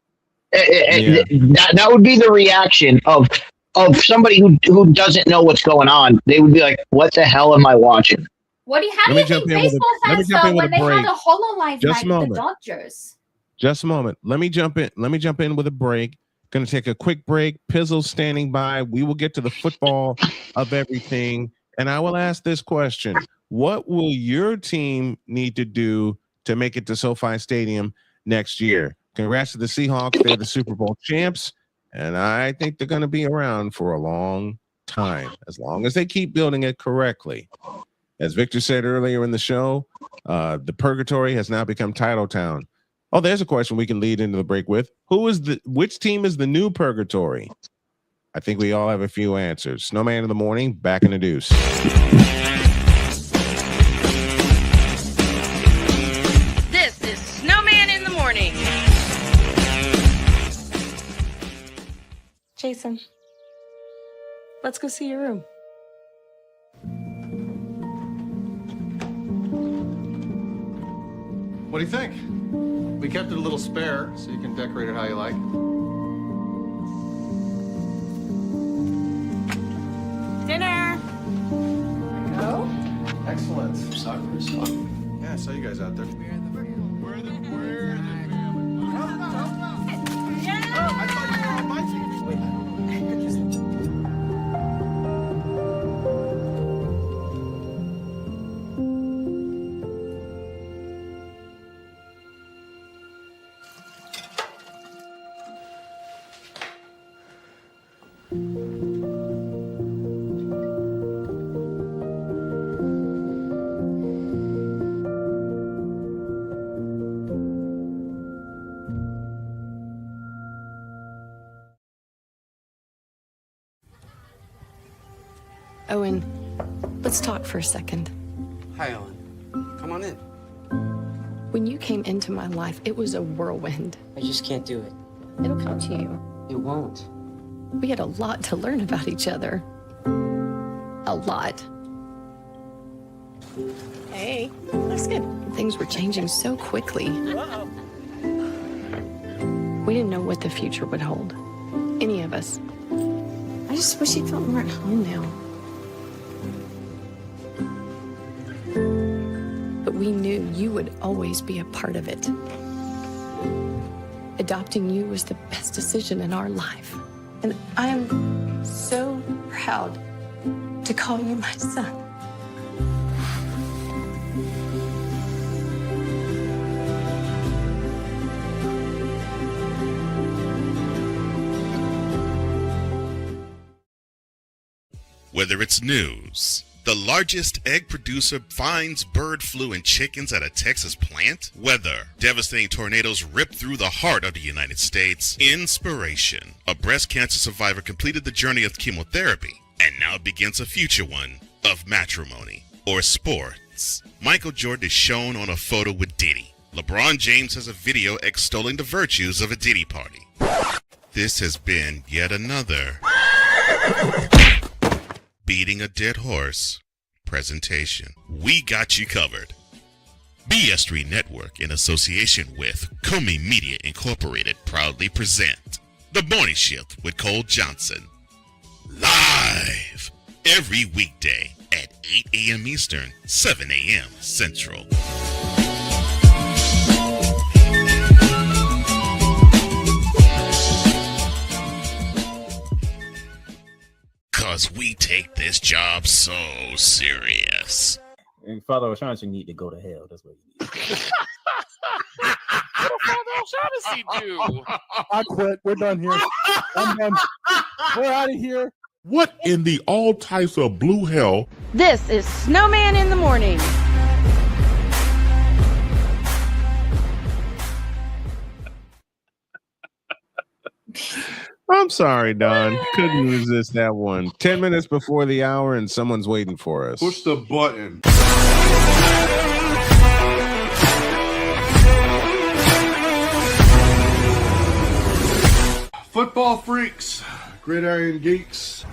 That would be the reaction of somebody who doesn't know what's going on. They would be like, what the hell am I watching? How do you think baseball fans felt when they had a Hololive night with the Dodgers? Just a moment. Let me jump in with a break. Going to take a quick break. Pizzle's standing by. We will get to the football of everything. And I will ask this question. What will your team need to do to make it to SoFi Stadium next year? Congrats to the Seahawks. They're the Super Bowl champs. And I think they're going to be around for a long time, as long as they keep building it correctly. As Victor said earlier in the show, the Purgatory has now become Title Town. Oh, there's a question we can lead into the break with. Which team is the new Purgatory? I think we all have a few answers. Snowman in the morning, back in the deuce. This is Snowman in the morning. Jason, let's go see your room. What do you think? We kept it a little spare so you can decorate it how you like. Dinner. Go. Excellent. Yeah, I saw you guys out there. Owen, let's talk for a second. Hi, Ellen. Come on in. When you came into my life, it was a whirlwind. I just can't do it. It'll come to you. It won't. We had a lot to learn about each other. A lot. Hey, looks good. Things were changing so quickly. We didn't know what the future would hold. Any of us. I just wish you felt more at home now. But we knew you would always be a part of it. Adopting you was the best decision in our life. And I'm so proud to call you my son. Whether it's news, the largest egg producer finds bird flu in chickens at a Texas plant, weather, devastating tornadoes rip through the heart of the United States, inspiration, a breast cancer survivor completed the journey of chemotherapy and now begins a future one of matrimony, or sports. Michael Jordan is shown on a photo with Diddy. LeBron James has a video extolling the virtues of a Diddy party. This has been yet another beating a dead horse presentation. We got you covered. BS3 Network, in association with Comey Media Incorporated, proudly present The Morning Shift with Cole Johnson. Live every weekday at 8 a.m. Eastern, 7 a.m. Central. Cause we take this job so serious. And Father O'Shaughnessy need to go to hell. That's what he needs. What did Father O'Shaughnessy do? I quit. We're done here. I'm done. We're out of here. What in the all types of blue hell? This is Snowman in the morning. I'm sorry, Don. Couldn't resist that one. 10 minutes before the hour and someone's waiting for us. Push the button. Football freaks, gridiron geeks.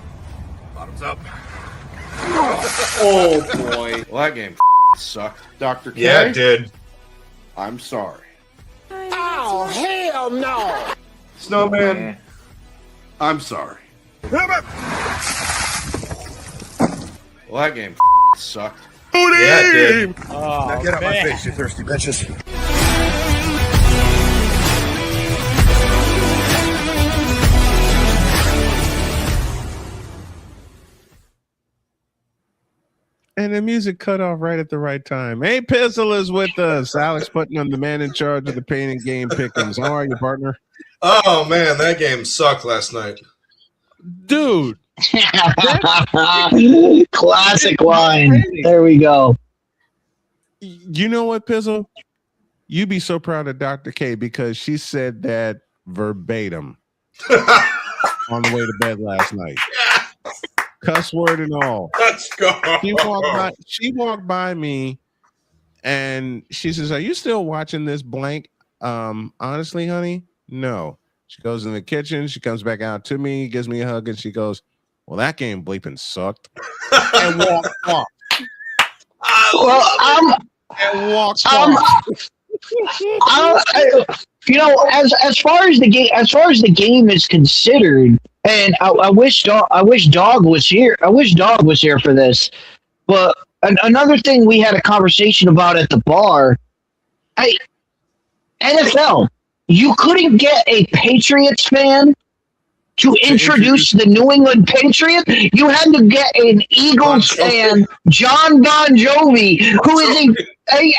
Bottoms up. Oh boy. Well, that game sucked. Dr. K? Yeah, it did. I'm sorry. Oh, hell no. Snowman, I'm sorry. Well, that game sucked. Yeah, it did. Oh, Now get out my face, you thirsty bitches. And the music cut off right at the right time. Hey, Pizzle is with us. Alex Putnam, the man in charge of the pain and game pickings. How are you, partner? Oh, man, that game sucked last night. Dude, Classic line. There we go. You know what, Pizzle? You'd be so proud of Dr. K because she said that verbatim on the way to bed last night. Cuss word and all. Let's go. She walked by me and she says, "Are you still watching this blank?" Honestly, honey, no. She goes in the kitchen. She comes back out to me, gives me a hug, and she goes, "Well, that game bleeping sucked," and walked off. Well, and walked off. As far as the game is considered, and I wish Dog was here. I wish Dog was here for this. But another thing we had a conversation about at the bar, NFL. You couldn't get a Patriots fan to introduce the New England Patriots. You had to get an Eagles fan, John Bon Jovi, who is a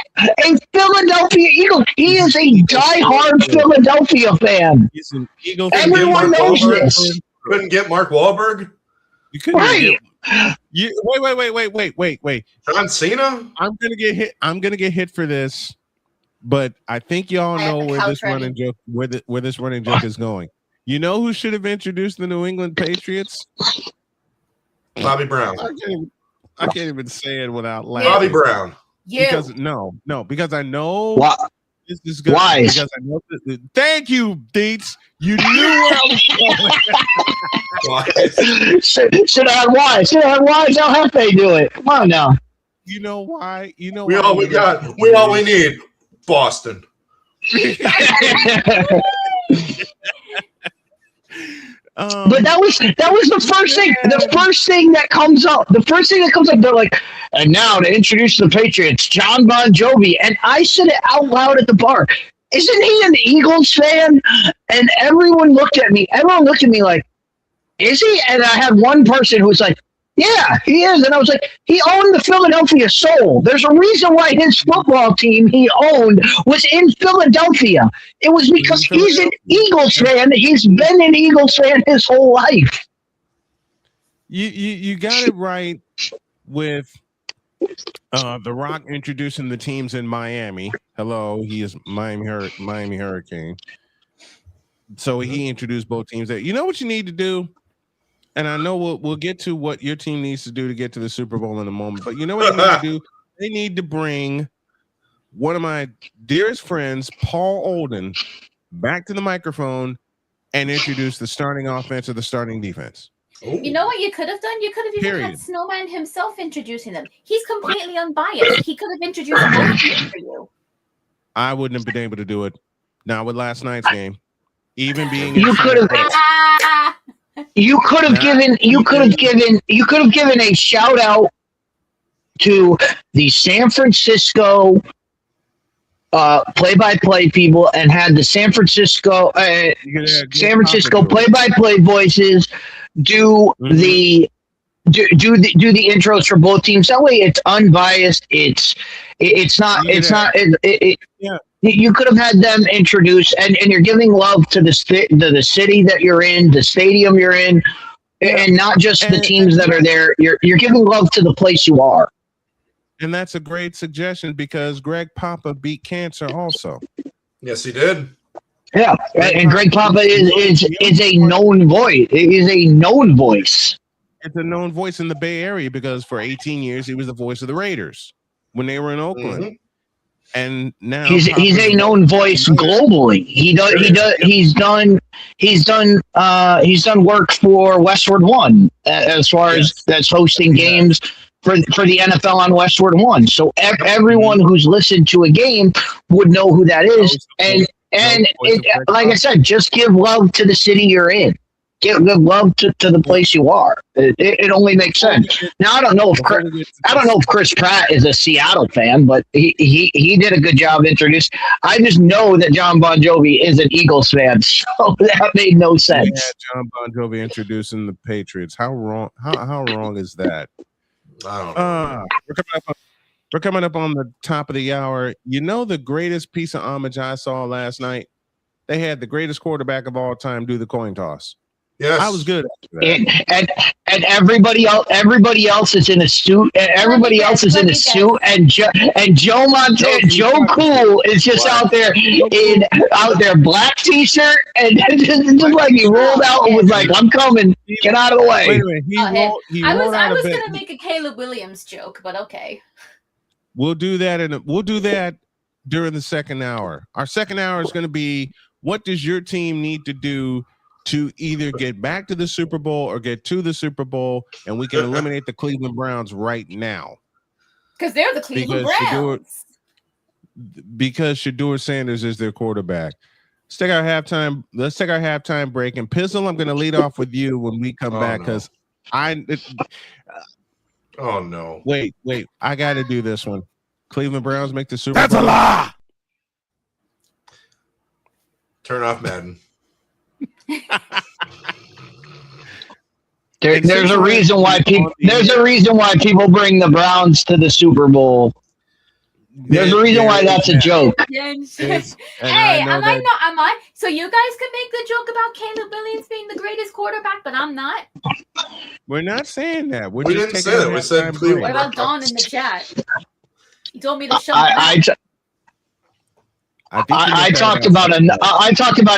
Philadelphia Eagle. He is a diehard Philadelphia fan. He's an Eagle. Everyone knows this. Couldn't get Mark Wahlberg. You couldn't Right. Wait. John Cena. I'm gonna get hit for this, but I think y'all know where this running joke is going. You know who should have introduced the New England Patriots? Bobby Brown. I can't even say it without laughing. Bobby Brown. Because because I know this is good. Why? Because I know thank you, Deets. You knew where I was going. Should I have why? Should I have why? How have they do it? Come on now. You know why? You know We all we need. Boston. But that was the first thing. The first thing that comes up. They're like, and now to introduce the Patriots, John Bon Jovi. And I said it out loud at the bar. Isn't he an Eagles fan? And everyone looked at me. Everyone looked at me like, is he? And I had one person who was like, yeah, he is. And I was like, he owned the Philadelphia Soul. There's a reason why his football team he owned was in Philadelphia. It was because he's an Eagles fan. He's been an Eagles fan his whole life. You got it right with The Rock introducing the teams in Miami. Hello, he is Miami Hurricane. So he introduced both teams there. You know what you need to do? And I know we'll get to what your team needs to do to get to the Super Bowl in a moment. But you know what they need to do? They need to bring one of my dearest friends, Paul Olden, back to the microphone and introduce the starting offense or the starting defense. You know what you could have done? You could have even had Snowman himself introducing them. He's completely unbiased. He could have introduced both teams for you. I wouldn't have been able to do it. Not with last night's game. Even being You could have given a shout out to the San Francisco play-by-play people and had the San Francisco play-by-play voices do the intros for both teams. That way, it's unbiased. You could have had them introduce, and you're giving love to the city that you're in, the stadium you're in, and not just the teams that are there. You're giving love to the place you are. And that's a great suggestion because Greg Papa beat cancer also. Yes, he did. Yeah, and Greg Papa is a known voice. It is a known voice. It's a known voice in the Bay Area because for 18 years he was the voice of the Raiders when they were in Oakland. Mm-hmm. And now he's a known voice globally. He's done work for Westward One as far as that's hosting games for the NFL on Westward One. So everyone who's listened to a game would know who that is. And like I said, just give love to the city you're in. Give love to the place you are. It only makes sense. Now I don't know if Chris Pratt is a Seattle fan, but he did a good job introducing. I just know that John Bon Jovi is an Eagles fan, so that made no sense. Yeah, John Bon Jovi introducing the Patriots. How wrong? How wrong is that? I don't know. We're coming up on the top of the hour. You know the greatest piece of homage I saw last night? They had the greatest quarterback of all time do the coin toss. Yes. I was good. And everybody else is in a suit. And everybody else is in a suit. And Joe Montana, Joe Cool is just out there black t-shirt, and just like he rolled out and was like, "I'm coming, get out of the way." Wait a minute. I was gonna make a Caleb Williams joke, but okay. We'll do that we'll do that during the second hour. Our second hour is going to be, what does your team need to do to either get back to the Super Bowl or get to the Super Bowl, and we can eliminate the Cleveland Browns right now. Because they're the Cleveland Browns. Because Shedeur Sanders is their quarterback. Let's take our halftime break. And Pizzle, I'm going to lead off with you when we come back, because oh no! Wait! I got to do this one. Cleveland Browns make the Super Bowl. That's a lie. Turn off Madden. There's a reason why people bring the Browns to the Super Bowl. There's a reason why that's a joke. Am I? So you guys can make the joke about Caleb Williams being the greatest quarterback, but I'm not. We're not saying that. We didn't say that. We said Cleveland. What about Don in the chat? He told me to shut up. I talked about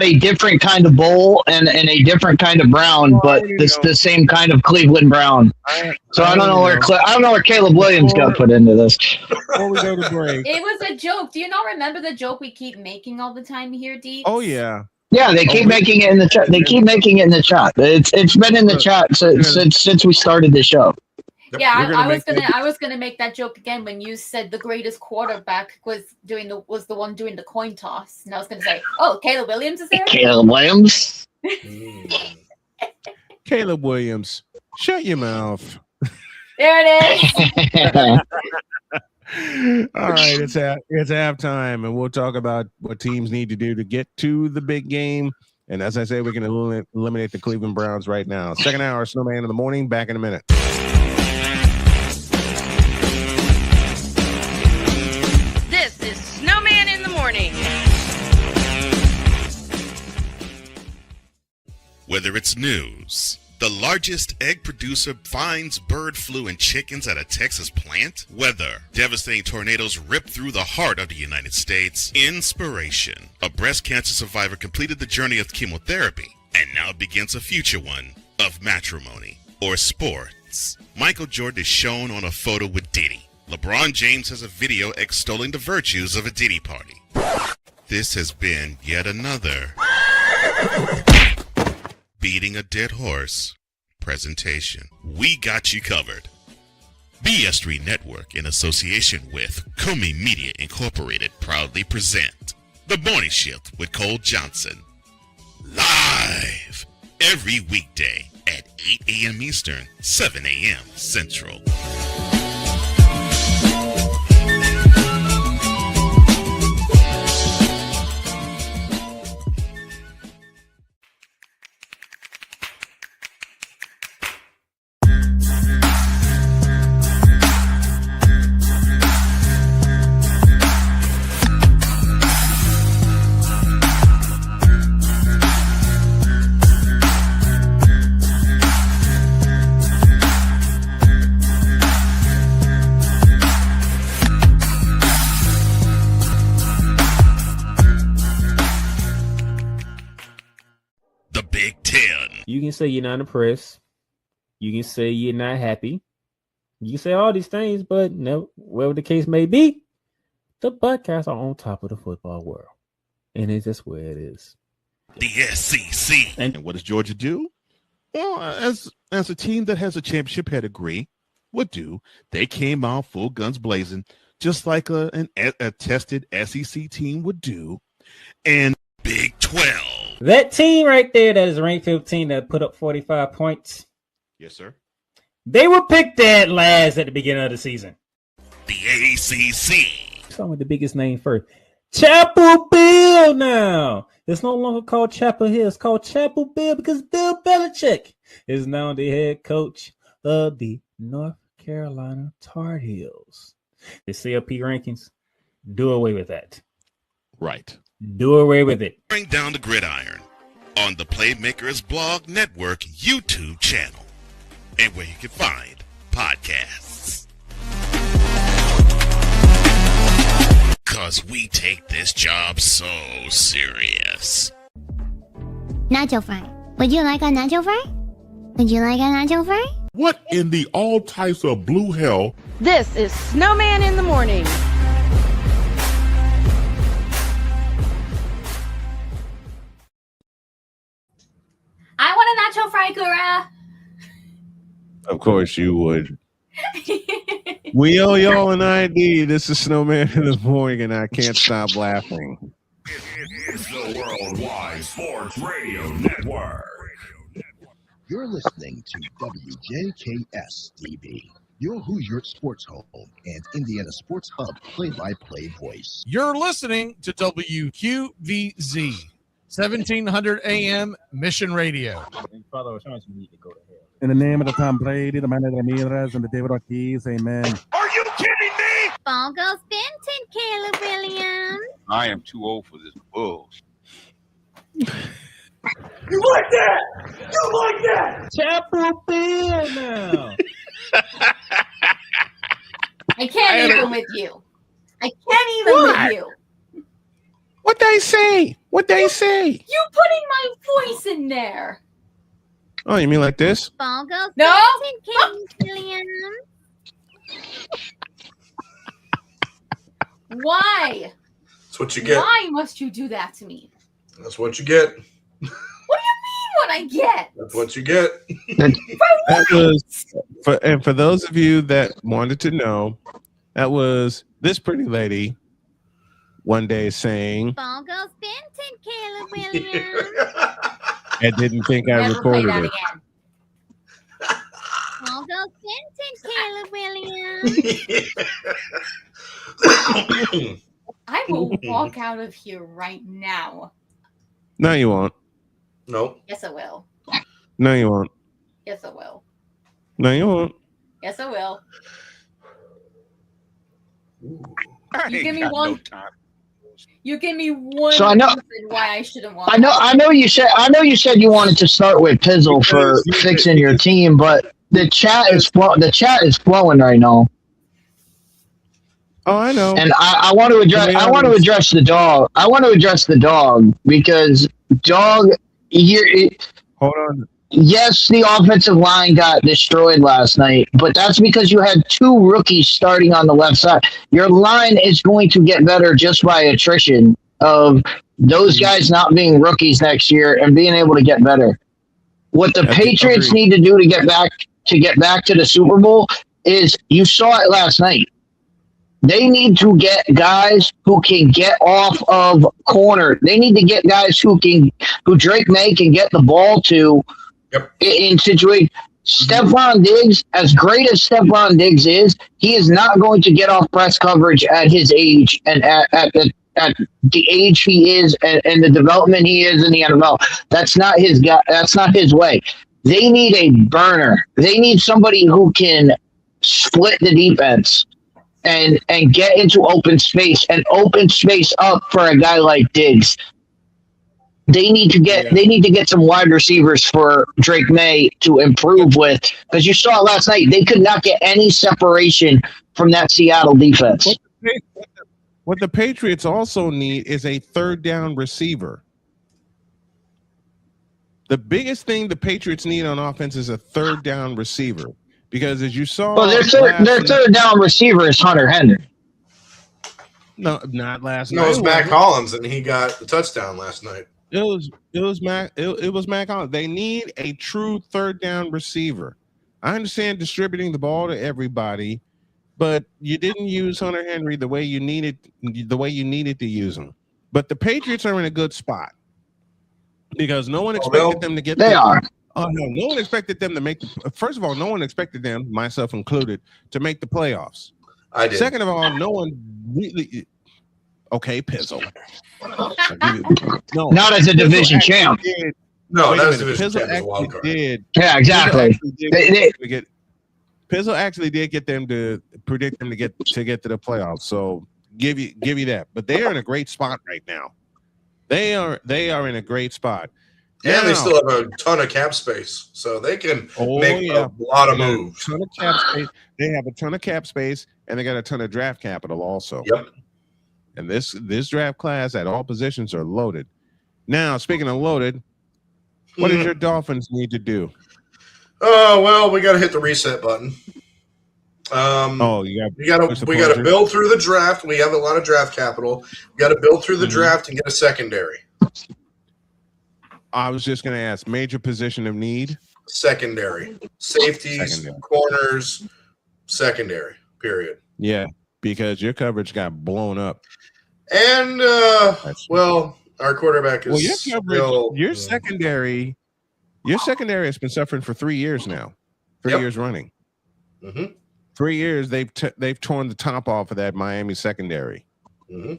a different kind of bowl and a different kind of brown, but it's the same kind of Cleveland Brown. So I don't know where Caleb Williams got put into this. Before we go to break, It was a joke. Do you not remember the joke we keep making all the time here, Deep? oh yeah. Yeah, they keep making it in the chat. They keep making it in the chat. It's been in the chat since we started the show. Yeah, I was gonna make that joke again when you said the greatest quarterback was the one doing the coin toss, and I was gonna say, oh, Caleb Williams is there. Caleb Williams. Caleb Williams, shut your mouth. There it is. All right, it's halftime, and we'll talk about what teams need to do to get to the big game. And as I say, we can eliminate the Cleveland Browns right now. Second hour, Snowman in the morning. Back in a minute. This is Snowman in the morning. Whether it's news, the largest egg producer finds bird flu in chickens at a Texas plant, weather, devastating tornadoes rip through the heart of the United States, inspiration, a breast cancer survivor completed the journey of chemotherapy and now begins a future one of matrimony or sports. Michael Jordan is shown on a photo with Diddy. LeBron James has a video extolling the virtues of a Diddy party. This has been yet another beating a dead horse presentation. We got you covered. BS3 Network, in association with Comey Media Incorporated, proudly present The Morning Shift with Cole Johnson. Live every weekday at 8 a.m. Eastern, 7 a.m. Central. You can say you're not impressed. You can say you're not happy. You can say all these things, but no, whatever the case may be, the Buckeyes are on top of the football world. And it's just where it is. The SEC. And what does Georgia do? Well, as a team that has a championship pedigree would do, they came out full guns blazing, just like a tested SEC team would do. And Big 12. That team right there that is ranked 15 that put up 45 points. Yes, sir. They were picked dead last at the beginning of the season. The ACC. Start with the biggest name first. Chapel Bill now. It's no longer called Chapel Hill. It's called Chapel Bill because Bill Belichick is now the head coach of the North Carolina Tar Heels. The CLP rankings, do away with that. Right. Do away with it. Bring down the gridiron. on the Playmakers Blog Network YouTube channel, and where you can find podcasts. Cause we take this job so serious. Nacho fry. Would you like a nacho fry? Would you like a nacho fry? What in the all types of blue hell? This is Snowman in the Morning. I want a nacho fry, Kura. Of course you would. We owe y'all an ID. This is Snowman in the Morning, and I can't stop laughing. It's the Worldwide Sports Radio Network. You're listening to WJKS-DB, your Hoosier Sports Home and Indiana Sports Hub play-by-play voice. You're listening to WQVZ, 1700 AM Mission Radio. In the name of the Tom Brady, the man of Ramirez, and the David Ortiz, amen. Are you kidding me? Ball goes Benton, Caleb Williams. I am too old for this bullshit. You like that? You like that? Chapel Bill now. I can't even with you. I can't even with you. What they say? What they say? You putting my voice in there. Oh, you mean like this? Ball goes No. Benton, Caleb Williams. Why? That's what you get. Why must you do that to me? That's what you get. What do you mean what I get? That's what you get. That was for those of you that wanted to know, that was this pretty lady one day saying, Ball goes Benton, Caleb Williams. I didn't think I Never play recorded that it. again. Ball goes Benton, Caleb Williams. I will walk out of here right now. No, you won't. Nope. Yes, I will. No, you won't. Yes, I will. No, you won't. Yes, I will. I You ain't give me got one. no time. You give me one So I know- reason why I shouldn't walk. I know you said you wanted to start with Pizzle for fixing your team, but the chat is flowing right now. Oh, I know. And I want to address the dog. I want to address the dog because dog here. Hold on. Yes, the offensive line got destroyed last night, but that's because you had two rookies starting on the left side. Your line is going to get better just by attrition of those guys not being rookies next year and being able to get better. What the Patriots need to do to get back to the Super Bowl is you saw it last night. They need to get guys who can get off of corner. They need to get guys who Drake May can get the ball to in situation. Stephon Diggs, as great as Stephon Diggs is, he is not going to get off press coverage at his age and at the age he is and the development he is in the NFL. That's not his guy. That's not his way. They need a burner. They need somebody who can split the defense and get into open space and open space up for a guy like Diggs. They need to get some wide receivers for Drake May to improve with, because you saw it last night. They could not get any separation from that Seattle defense. What the Patriots also need is a third down receiver. The biggest thing the Patriots need on offense is a third down receiver, because as you saw, Well, their third down receiver is Hunter Henry. No, not last night. No, it was Mac Hollins, and he got the touchdown last night. It was Mac Hollins. They need a true third down receiver. I understand distributing the ball to everybody, but you didn't use Hunter Henry the way you needed to use him. But the Patriots are in a good spot because no one expected them to get. They are. Oh no! No one expected them to make. First of all, no one expected them, myself included, to make the playoffs. I did. Second of all, no one really. Okay, Pizzle. No, not as a division champ. No, that was division champ as a wild card. Yeah, exactly. Pizzle actually did get them to predict them to get to the playoffs. So give you that. But they are in a great spot right now. They are in a great spot. And they still have a ton of cap space, so they can make a lot of moves. Ton of cap space. They have a ton of cap space, and they got a ton of draft capital also. Yep. And this draft class at all positions are loaded. Now, speaking of loaded, what does your Dolphins need to do? Oh well, we got to hit the reset button. We got to build through the draft. We have a lot of draft capital. We got to build through the draft and get a secondary. I was just going to ask, major position of need? Secondary. Safeties, corners, secondary, period. Yeah, because your coverage got blown up. And, our quarterback is your secondary has been suffering for 3 years now. 3 years running. Mm-hmm. 3 years, they've torn the top off of that Miami secondary. Mm-hmm.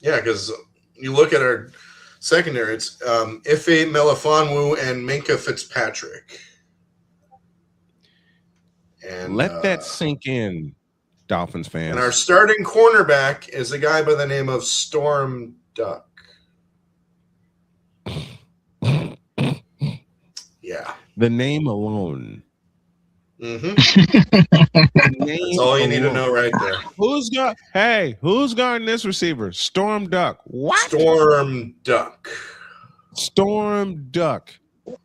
Yeah, because you look at our secondary, it's Ife Melifonwu and Minka Fitzpatrick. And let that sink in, Dolphins fans. And our starting cornerback is a guy by the name of Storm Duck. Yeah. The name alone. Mm-hmm. That's all you need to know right there. Who's guarding this receiver? Storm Duck. What? Storm Duck. Storm Duck,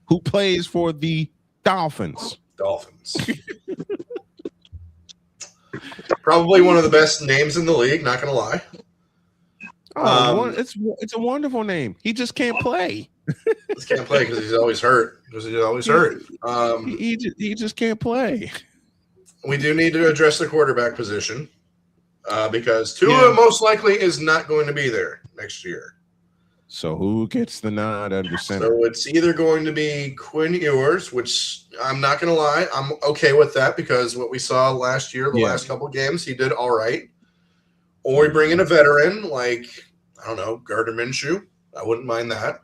who plays for the Dolphins. Probably one of the best names in the league, not going to lie. It's a wonderful name. He just can't play. Just can't play because he's always hurt. He just can't play. We do need to address the quarterback position because Tua most likely is not going to be there next year. So who gets the nod under center? So it's either going to be Quinn Ewers, which I'm not going to lie, I'm okay with that because what we saw last year, the last couple of games, he did all right. Or we bring in a veteran like, I don't know, Gardner Minshew. I wouldn't mind that.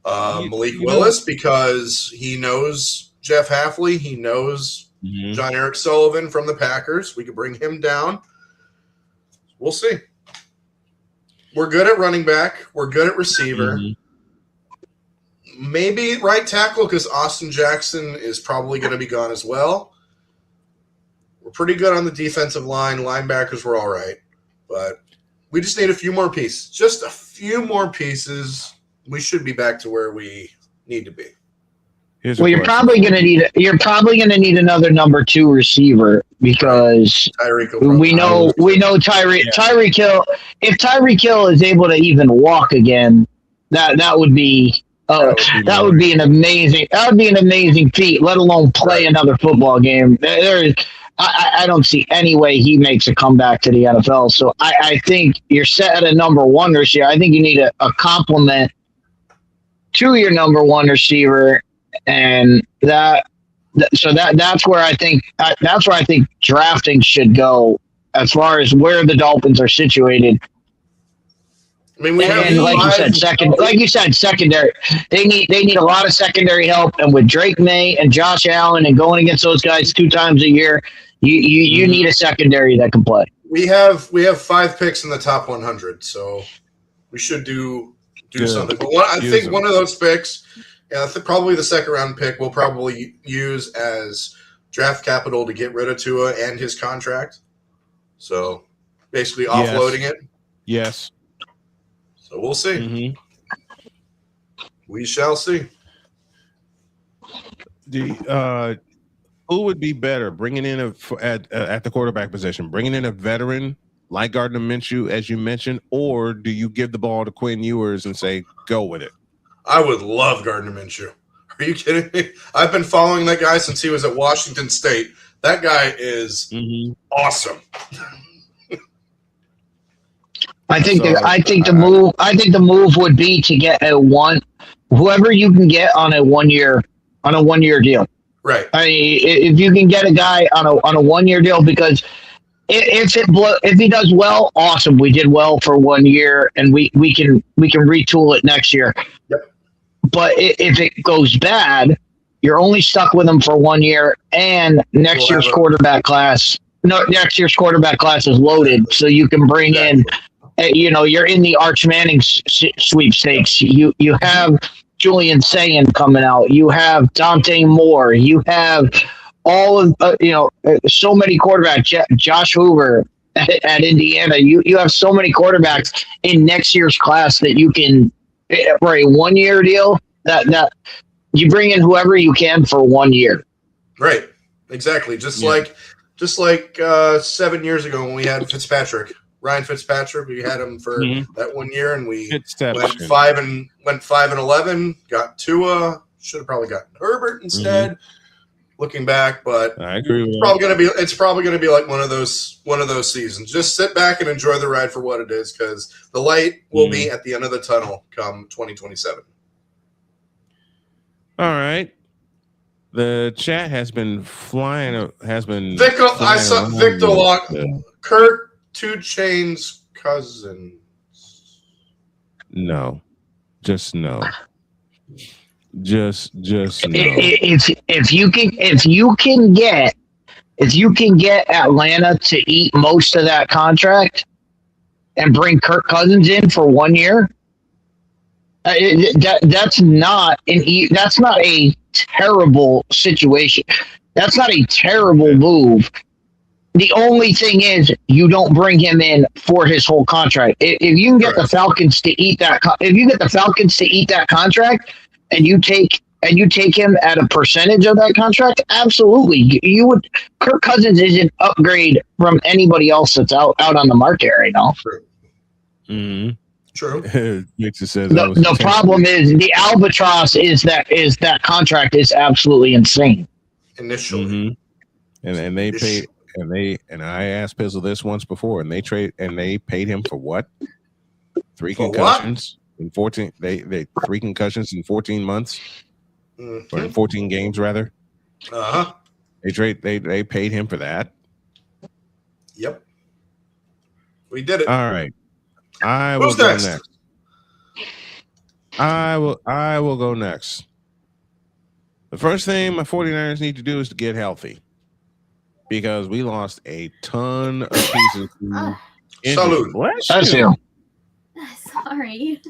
Malik Willis, because he knows Jeff Hafley. He knows John Eric Sullivan from the Packers. We could bring him down. We'll see. We're good at running back. We're good at receiver. Maybe right tackle because Austin Jackson is probably going to be gone as well. We're pretty good on the defensive line. Linebackers were all right. But we just need a few more pieces. Just a few more pieces. We should be back to where we need to be. You're probably going to need another number 2 receiver because we know Tyreek Hill. If Tyreek Hill is able to even walk again, that would be an amazing feat. Let alone play another football game. I don't see any way he makes a comeback to the NFL. So I think you're set at a number 1 receiver. I think you need a complement to your number 1 receiver, and that's where I think drafting should go as far as where the Dolphins are situated. I mean, like you said, secondary. They need a lot of secondary help, and with Drake May and Josh Allen and going against those guys 2 times a year, you need a secondary that can play. We have 5 picks in the top 100, so we should do something. But I think one of those picks, probably the second round pick, we'll probably use as draft capital to get rid of Tua and his contract. So basically offloading it. Yes. So we'll see. We shall see. Who would be better, bringing in at the quarterback position, bringing in a veteran like Gardner Minshew, as you mentioned, or do you give the ball to Quinn Ewers and say, go with it? I would love Gardner Minshew. Are you kidding me? I've been following that guy since he was at Washington State. That guy is awesome. I think the move would be to get whoever you can get on a one year deal. Right. If you can get a guy on a 1 year deal, because if he does well, awesome. We did well for 1 year, and we can retool it next year. Yep. But if it goes bad, you're only stuck with him for 1 year, and next year's quarterback class is loaded, so you can bring in you're in the Arch Manning sweepstakes. You have Julian Sayin coming out. You have Dante Moore. You have all of so many quarterbacks. Josh Hoover at Indiana. You have so many quarterbacks in next year's class that you can, for a 1 year deal, that you bring in whoever you can for 1 year. Right. Exactly. Just like 7 years ago when we had Ryan Fitzpatrick, we had him for that 1 year, and we went 5-11. Got Tua. Should have probably gotten Herbert instead. Looking back, but I agree with it's probably gonna be like one of those seasons. Just sit back and enjoy the ride for what it is, because the light will be at the end of the tunnel come 2027. All right. The chat has been flying. I saw Victor Lock. Kurt 2 Chainz cousin. No, just no. Just no. If you can get Atlanta to eat most of that contract and bring Kirk Cousins in for 1 year, that's not a terrible situation. That's not a terrible move. The only thing is you don't bring him in for his whole contract. If you can get the Falcons to eat that, contract, and you take him at a percentage of that contract, absolutely, you would. Kirk Cousins is an upgrade from anybody else that's out on the market right now. True. Victor says the problem is the albatross is that contract is absolutely insane. Initially, and they paid. And I asked Pizzle this once before, and they paid him for what? 3 concussions in 14. They 3 concussions in 14 months, or in 14 games rather. They paid him for that. Yep, we did it. All right, I will go next. I will go next. The first thing my 49ers need to do is to get healthy, because we lost a ton of pieces. Salute. Bless you. Sorry.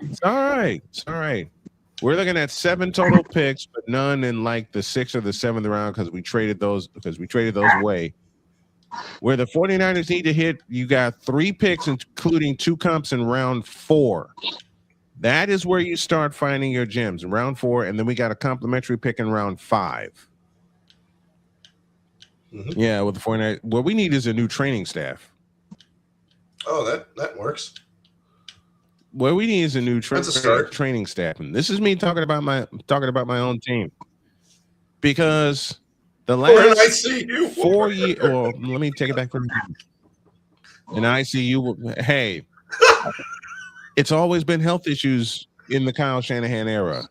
It's all right. It's all right. We're looking at 7 total picks, but none in like the 6th or the 7th round because we traded those away. Where the 49ers need to hit, you got 3 picks, including 2 comps in round 4. That is where you start finding your gems in round 4, and then we got a complimentary pick in round 5. Yeah, with the 49ers. What we need is a new training staff. Oh, that works. What we need is a new training staff, and this is me talking about my own team, because the last 4 years. Well, let me take it back for a minute. And ICU. Hey, it's always been health issues in the Kyle Shanahan era.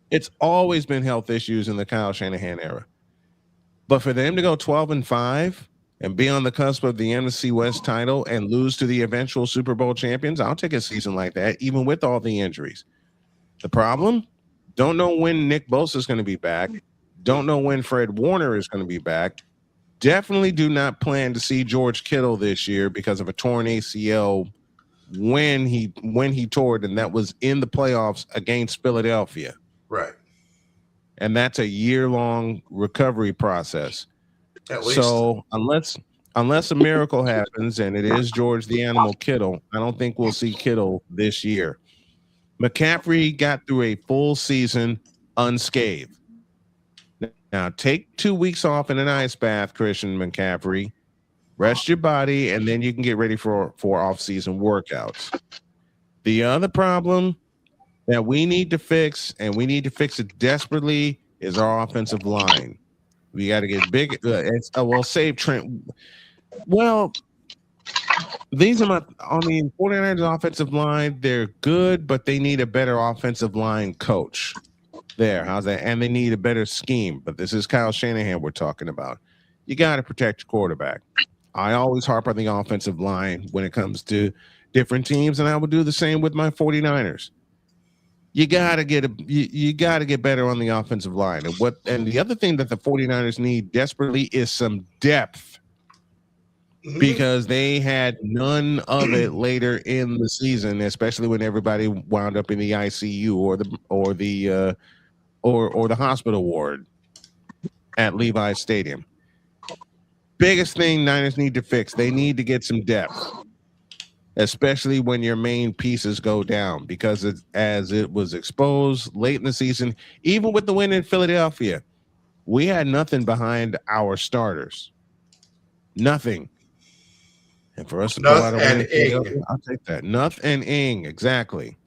It's always been health issues in the Kyle Shanahan era. But for them to go 12-5 and be on the cusp of the NFC West title and lose to the eventual Super Bowl champions, I'll take a season like that, even with all the injuries. The problem? Don't know when Nick Bosa is going to be back. Don't know when Fred Warner is going to be back. Definitely do not plan to see George Kittle this year because of a torn ACL when he tore it, and that was in the playoffs against Philadelphia. Right. And that's a year-long recovery process. At least. So unless a miracle happens, and it is George the Animal Kittle, I don't think we'll see Kittle this year. McCaffrey got through a full season unscathed. Now take 2 weeks off in an ice bath, Christian McCaffrey. Rest your body, and then you can get ready for off-season workouts. The other problem that we need to fix, and we need to fix it desperately, is our offensive line. We got to get big. We'll save Trent. Well, these are on the 49ers offensive line. They're good, but they need a better offensive line coach. There, how's that? And they need a better scheme. But this is Kyle Shanahan we're talking about. You got to protect your quarterback. I always harp on the offensive line when it comes to different teams, and I would do the same with my 49ers. You gotta get better on the offensive line. And the other thing that the 49ers need desperately is some depth. because they had none of it later in the season, especially when everybody wound up in the ICU or the hospital ward at Levi's Stadium. Biggest thing Niners need to fix, they need to get some depth, especially when your main pieces go down, because as it was exposed late in the season, even with the win in Philadelphia, we had nothing behind our starters. Nothing. And for us to pull out a win in Philadelphia, I'll take that. Nuth and Ing, exactly.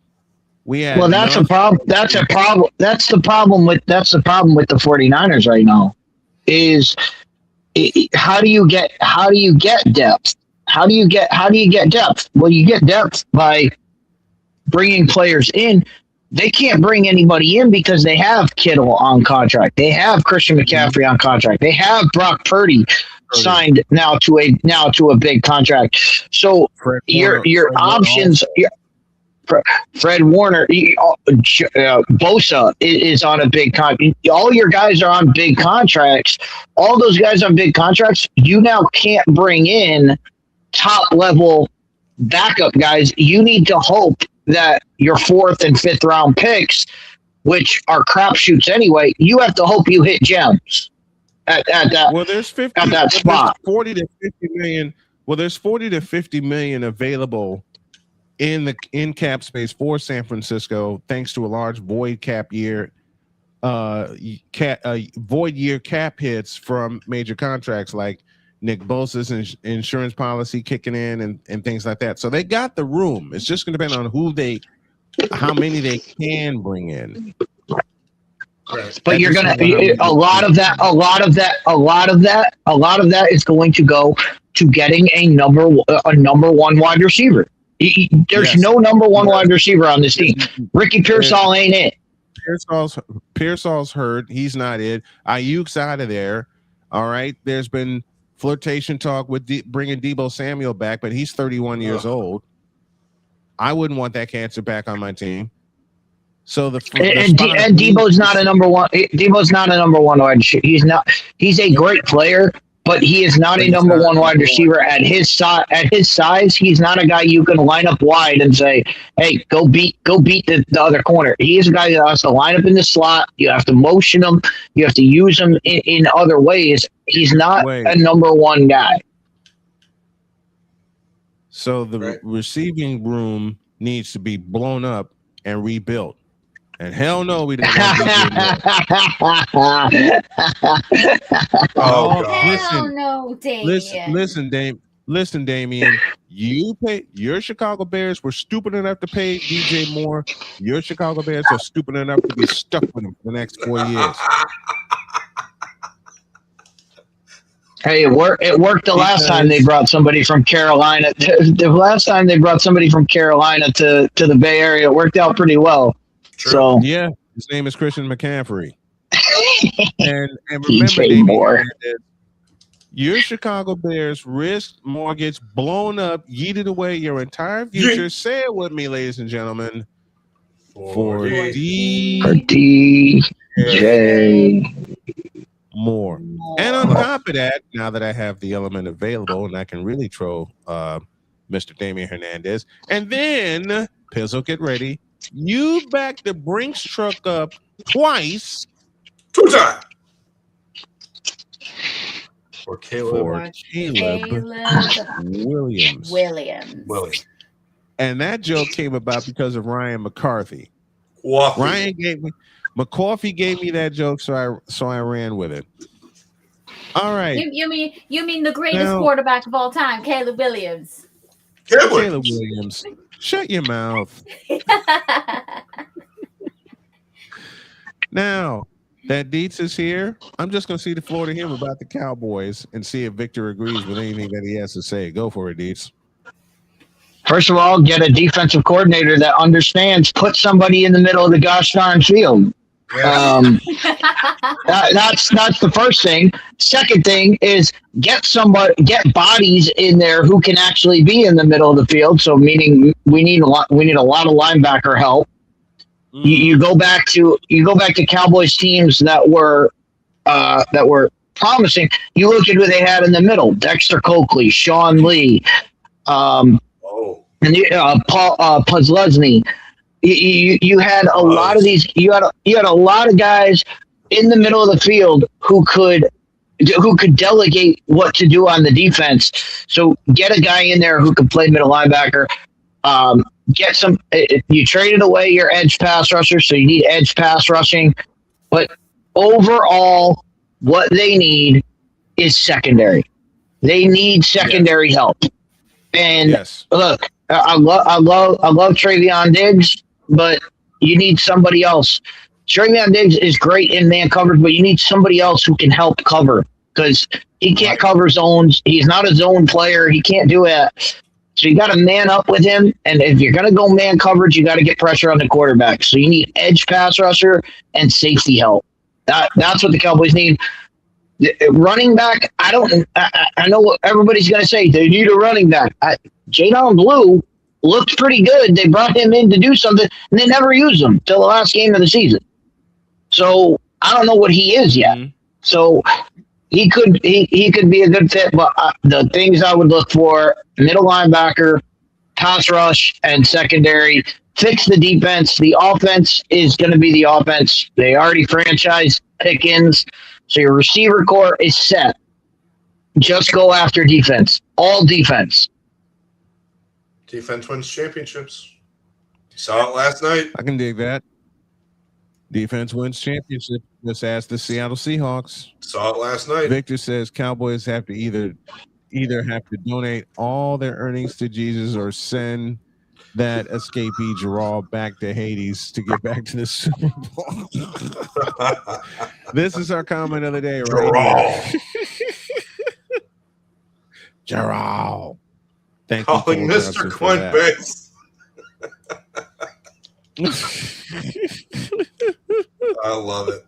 We had that's a problem. That's a problem. That's the problem with the 49ers right now. Is how do you get depth? How do you get depth? Well, you get depth by bringing players in. They can't bring anybody in because they have Kittle on contract. They have Christian McCaffrey on contract. They have Brock Purdy signed now to a big contract. So your options. Fred Warner, Bosa is on a big contract. All your guys are on big contracts. All those guys on big contracts, you now can't bring in top level backup guys. You need to hope that your 4th and 5th round picks, which are crapshoots anyway, you have to hope you hit gems at that. Well, there's 50 at that spot. 40 to 50 million. Well, there's 40 to 50 million available in cap space for San Francisco, thanks to a large void cap year, void year cap hits from major contracts like Nick Bosa's insurance policy kicking in and things like that. So they got the room. It's just going to depend on how many they can bring in. Right. But you're gonna a lot of that is going to go to getting a number one wide receiver. There's no number one wide receiver on this team. Ricky Pearsall ain't it. Pearsall's hurt. He's not it. Ayuk's out of there. All right. There's been flirtation talk with bringing Deebo Samuel back, but he's 31 years old. I wouldn't want that cancer back on my team. So Deebo's not a number one. Deebo's not a number one wide receiver. He's not. He's a great player, but he is not a number one wide receiver at his size. At his size, he's not a guy you can line up wide and say, "Hey, go beat the other corner." He is a guy that has to line up in the slot. You have to motion him. You have to use him in other ways. He's not a number one guy. So the receiving room needs to be blown up and rebuilt. And hell no, we didn't want to Listen, Damian. Your Chicago Bears were stupid enough to pay DJ Moore. Your Chicago Bears are stupid enough to be stuck with him for the next 4 years. Hey, it worked the last time they brought somebody from Carolina. The last time they brought somebody from Carolina to the Bay Area, it worked out pretty well. True. So yeah, his name is Christian McCaffrey. and remember, DJ Moore. Your Chicago Bears risked mortgage blown up, yeeted away your entire future. Say it with me, ladies and gentlemen. For DJ Moore. And on top of that, now that I have the element available and I can really throw Mr. Damian Hernandez, and then Pizzo, get ready. You back the Brinks truck up twice. 2 times. For Caleb Williams. And that joke came about because of Ryan McCarthy. McCarthy gave me that joke, so I ran with it. All right. You mean the greatest quarterback of all time, Caleb Williams? Caleb Williams. Shut your mouth. Now that Dietz is here, I'm just going to see the floor to him about the Cowboys and see if Victor agrees with anything that he has to say. Go for it, Dietz. First of all, get a defensive coordinator that understands. Put somebody in the middle of the gosh darn field. That's the first thing. Second thing is get bodies in there who can actually be in the middle of the field. So meaning we need a lot of linebacker help. You go back to Cowboys teams that were promising. You look at who they had in the middle: Dexter Coakley, Sean Lee, and Paul Puzlesny. You had a lot of these. You had a lot of guys in the middle of the field who could delegate what to do on the defense. So get a guy in there who can play middle linebacker. Get some. You traded away your edge pass rusher, so you need edge pass rushing. But overall, what they need is secondary. They need secondary help. And look, I love Travion Diggs, but you need somebody else. Travion Diggs is great in man coverage, but you need somebody else who can help cover because he can't cover zones. He's not a zone player. He can't do it. So you got to man up with him. And if you're going to go man coverage, you got to get pressure on the quarterback. So you need edge pass rusher and safety help. That's what the Cowboys need. Running back, I know what everybody's going to say. They need a running back. Jadon Blue looked pretty good. They brought him in to do something, and they never used him till the last game of the season. So I don't know what he is yet. So he could be a good fit. But the things I would look for: middle linebacker, pass rush, and secondary. Fix the defense. The offense is going to be the offense. They already franchised Pickens, so your receiver core is set. Just go after defense. All defense. Defense wins championships. Saw it last night. I can dig that. Defense wins championship. Just ask the Seattle Seahawks. Saw it last night. Victor says Cowboys have to either have to donate all their earnings to Jesus or send that escapee Gerald back to Hades to get back to the Super Bowl. This is our comment of the day, right? Gerald. Thank you. Calling Mr. Quint Bates. I love it.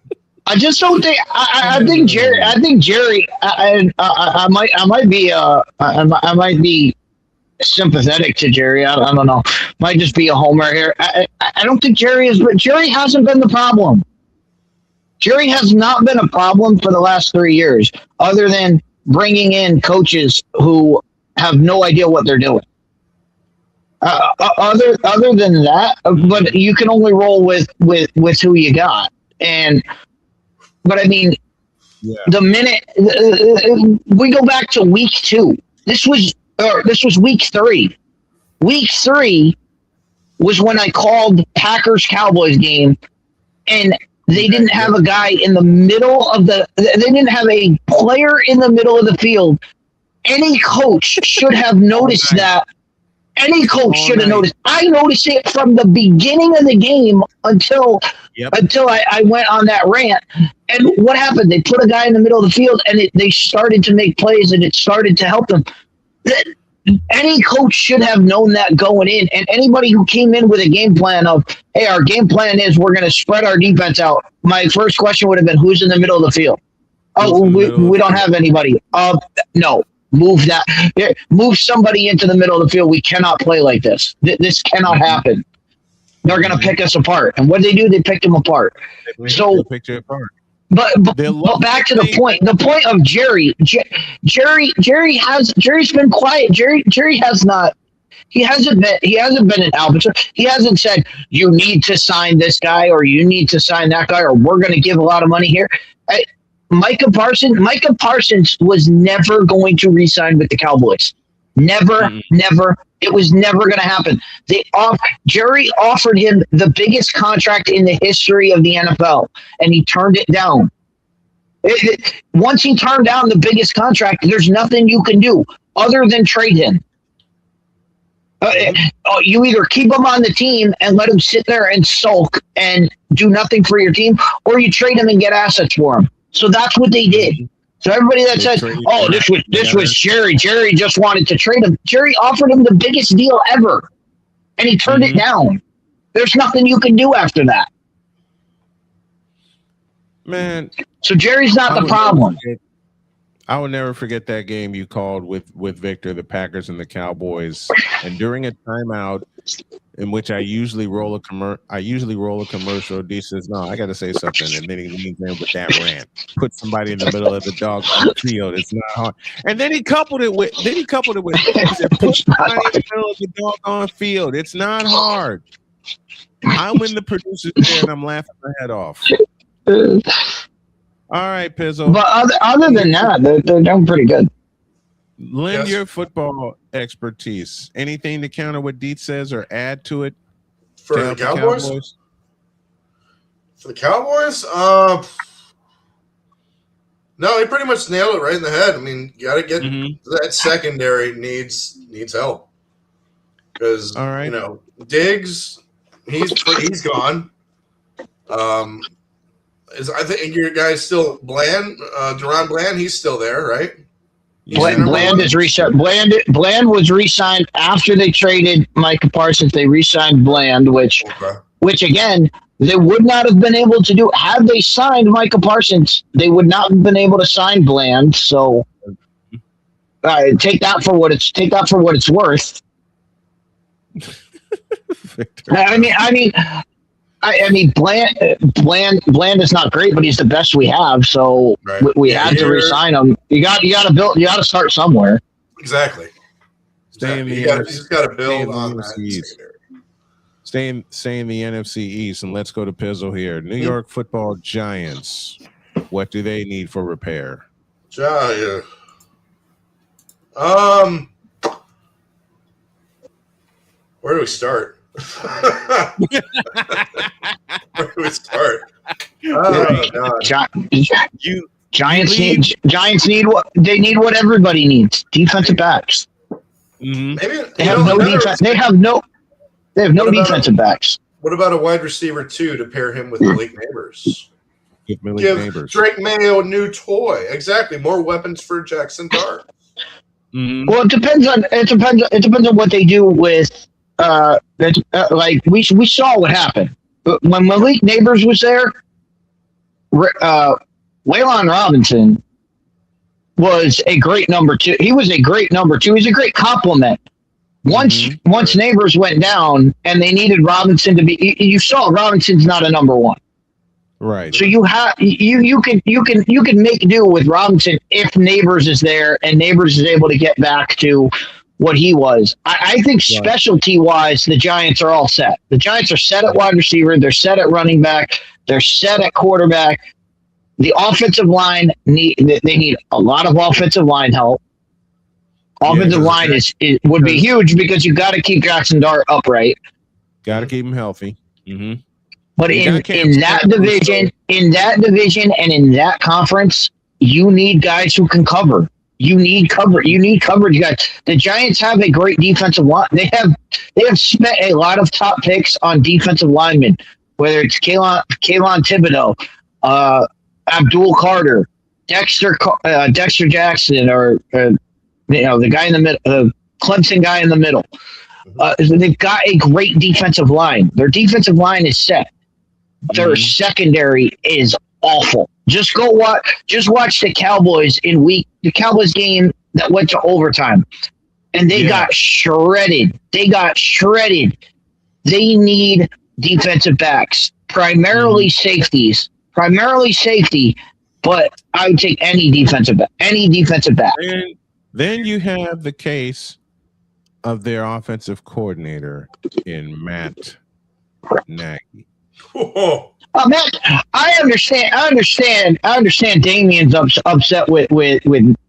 I just don't think. I think Jerry. I might be sympathetic to Jerry. I don't know. Might just be a homer here. I don't think Jerry is. But Jerry hasn't been the problem. Jerry has not been a problem for the last 3 years, other than bringing in coaches who have no idea what they're doing. Other than that, but you can only roll with who you got. But I mean, the minute we go back to week 2, this was week 3. Week 3 was when I called Packers Cowboys game, and they didn't have a guy in the middle of they didn't have a player in the middle of the field. Any coach should have noticed that. Any coach should have noticed. I noticed it from the beginning of the game until I went on that rant. And what happened? They put a guy in the middle of the field, and they started to make plays, and it started to help them. Any coach should have known that going in. And anybody who came in with a game plan of, hey, our game plan is we're going to spread our defense out. My first question would have been, who's in the middle of the field? Oh, we don't have anybody. No. Move that. Move somebody into the middle of the field. We cannot play like this. This cannot happen. They're going to pick us apart. And what did they do? They picked them apart. They picked you apart. But back to the point. The point of Jerry. Jerry's been quiet. Jerry has not. He hasn't been an albatross. He hasn't said you need to sign this guy or you need to sign that guy or we're going to give a lot of money here. Micah Parsons was never going to re-sign with the Cowboys. Never. It was never going to happen. Jerry offered him the biggest contract in the history of the NFL, and he turned it down. Once he turned down the biggest contract, there's nothing you can do other than trade him. You either keep him on the team and let him sit there and sulk and do nothing for your team, or you trade him and get assets for him. So that's what they did. So everybody that says, "Oh, this was Jerry. Jerry just wanted to trade him." Jerry offered him the biggest deal ever, and he turned it down. There's nothing you can do after that, man. So Jerry's not the problem. I will never forget that game you called with Victor, the Packers and the Cowboys, and during a timeout, in which I usually roll a commercial. D says, "No, I got to say something," and then he leans in with that rant. Put somebody in the middle of the doggone field. It's not hard. And then he coupled it with. He said, "Put somebody in the middle of the doggone field. It's not hard." I'm in the producer's chair and I'm laughing my head off. All right, Pizzo. But other than that, they're doing pretty good. Lend your football expertise. Anything to counter what Deet says or add to it? For the Cowboys? For the Cowboys? No, he pretty much nailed it right in the head. I mean, you got to get that secondary needs help. Because, you know, Diggs, he's gone. I think your guy's still Bland, Deron Bland, he's still there, right? Bland is re-signed. Bland was re-signed after they traded Micah Parsons. They re-signed Bland, which again they would not have been able to do had they signed Micah Parsons. They would not have been able to sign Bland. So take that for what it's worth. I mean, Bland is not great, but he's the best we have. So we had to re-sign him. You got to start somewhere. Exactly. You just got to build on that. Stay in the NFC East, and let's go to Pizzle here. New York Football Giants. What do they need for repair? Giants. Where do we start? Where do we start? Giants need what they need. What everybody needs: defensive backs. Maybe they have no defense. They have no defensive backs. What about a wide receiver too to pair him with Malik Neighbors? Give Drake Mayo a new toy. Exactly, more weapons for Jackson Dart. Well, it depends on what they do with. Like we saw what happened when Malik Neighbors was there. Waylon Robinson was a great number two. He was a great number two. He's a great compliment. Once Neighbors went down and they needed Robinson to be, you saw Robinson's not a number one. Right. So you can make do with Robinson if Neighbors is there and Neighbors is able to get back to what he was. I think specialty wise, the Giants are all set. The Giants are set at wide receiver. They're set at running back. They're set at quarterback. The offensive line they need a lot of offensive line help. Offensive line would be huge because you got to keep Jackson Dart upright. Got to keep him healthy. But in that division, and in that conference, you need guys who can cover. You need coverage guys. The Giants have a great defensive line. They have spent a lot of top picks on defensive linemen, whether it's Kayvon Thibodeau, Abdul Carter, Dexter Jackson, or the guy in the middle, the Clemson guy in the middle. They've got a great defensive line. Their defensive line is set. Their secondary is awful. Just watch the Cowboys the Cowboys game that went to overtime, and they got shredded. They need defensive backs, primarily safeties, but I would take any defensive back. And then you have the case of their offensive coordinator in Matt Nagy. Matt, I understand Damien's upset with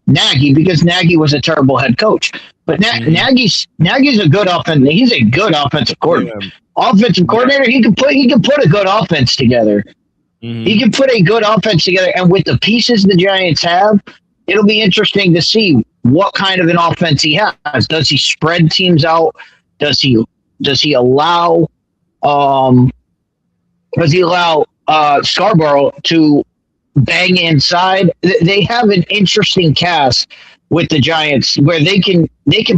Nagy because Nagy was a terrible head coach. But Nagy's a good offensive. He's a good offensive coordinator. Offensive coordinator, he can put a good offense together. He can put a good offense together, and with the pieces the Giants have, it'll be interesting to see what kind of an offense he has. Does he spread teams out? Does he allow Scarborough to bang inside? They have an interesting cast with the Giants where they can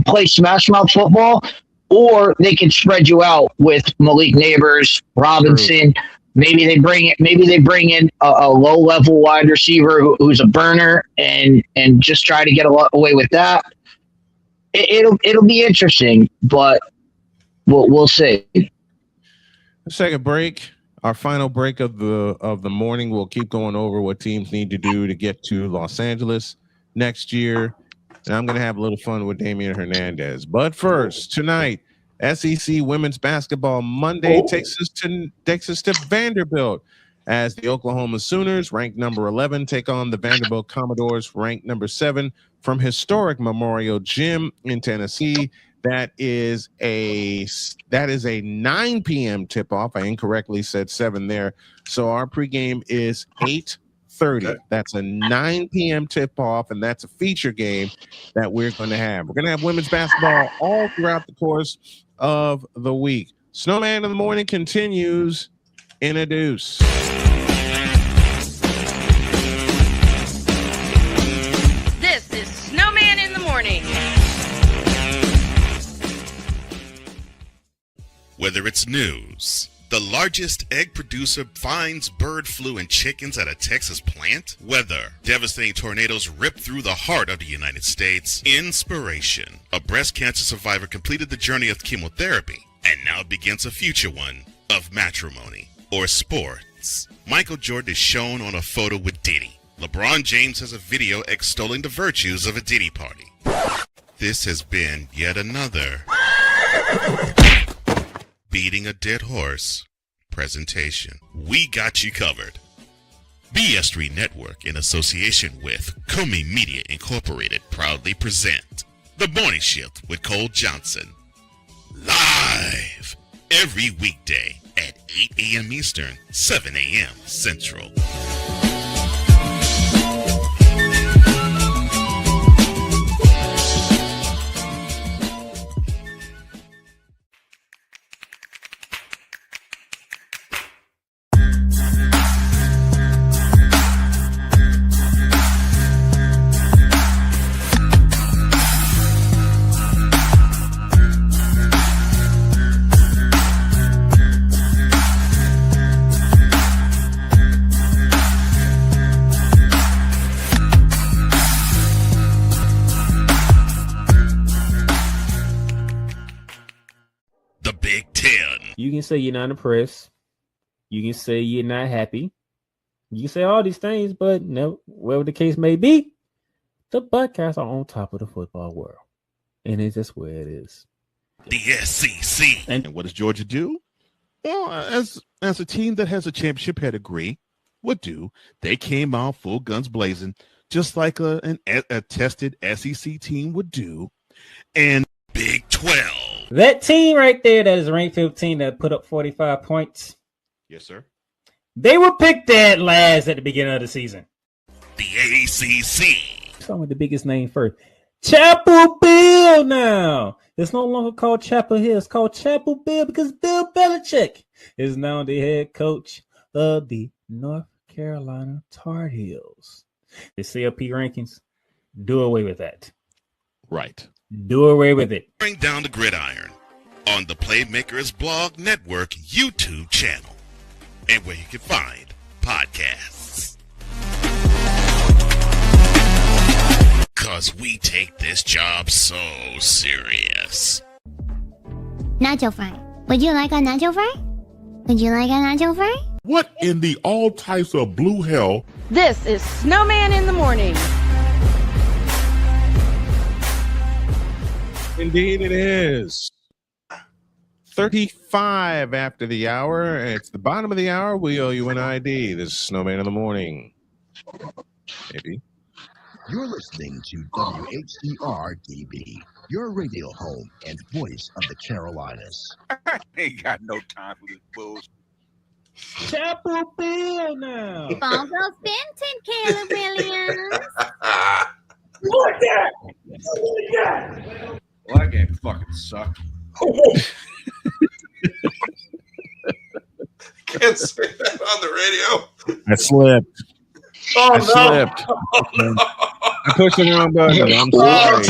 play smash mouth football, or they can spread you out with Malik Neighbors, Robinson. True. Maybe they bring in a low level wide receiver who's a burner and just try to get away with that. It'll be interesting, but we'll see. Let's take a break. Our final break of the morning. We'll keep going over what teams need to do to get to Los Angeles next year. And I'm going to have a little fun with Damian Hernandez. But first, tonight, SEC Women's Basketball Monday takes us to Vanderbilt as the Oklahoma Sooners, ranked number 11, take on the Vanderbilt Commodores, ranked number 7 from historic Memorial Gym in Tennessee. That is a 9 p.m. tip-off. I incorrectly said 7 there. So our pregame is 8:30. Okay. That's a 9 p.m. tip-off, and that's a feature game that we're going to have. We're going to have women's basketball all throughout the course of the week. Snowman in the Morning continues in a deuce. This is Snowman in the Morning. Whether it's news, the largest egg producer finds bird flu in chickens at a Texas plant, weather, devastating tornadoes rip through the heart of the United States, inspiration, a breast cancer survivor completed the journey of chemotherapy and now begins a future one of matrimony or sports. Michael Jordan is shown on a photo with Diddy. LeBron James has a video extolling the virtues of a Diddy party. This has been yet another beating a dead horse presentation. We got you covered. BS3 Network, in association with Comey Media Incorporated, proudly present The Morning Shift with Cole Johnson. Live every weekday at 8 a.m. Eastern, 7 a.m. Central. You can say you're not impressed. You can say you're not happy. You can say all these things, but no, whatever the case may be, the Buckeyes are on top of the football world. And it's just where it is. The SEC. And what does Georgia do? Well, as a team that has a championship pedigree would do, they came out full guns blazing, just like a tested SEC team would do. And Big 12. That team right there that is ranked 15 that put up 45 points. Yes, sir. They were picked dead last at the beginning of the season. The ACC. Start with the biggest name first. Chapel Bill now. It's no longer called Chapel Hill. It's called Chapel Bill because Bill Belichick is now the head coach of the North Carolina Tar Heels. The CLP rankings, do away with that. Right. Do away with it. Bring down the gridiron on the Playmakers Blog Network YouTube channel and where you can find podcasts. Because we take this job so serious. Nacho fry. Would you like a nacho fry? Would you like a nacho fry? What in the all types of blue hell? This is Snowman in the Morning. Indeed it is. 35 after the hour. It's the bottom of the hour. We owe you an ID. This is Snowman in the Morning. Maybe. You're listening to WHCR-TV, your radio home and voice of the Carolinas. Ain't got no time for this bullshit. Chapel Bill now. Ball goes Benton, Caleb Williams. Like that! Like that! Well, that game fucking sucked. Can't say that on the radio. I slipped. Oh, I no. slipped. Oh, no. I pushed the wrong button. I'm sorry.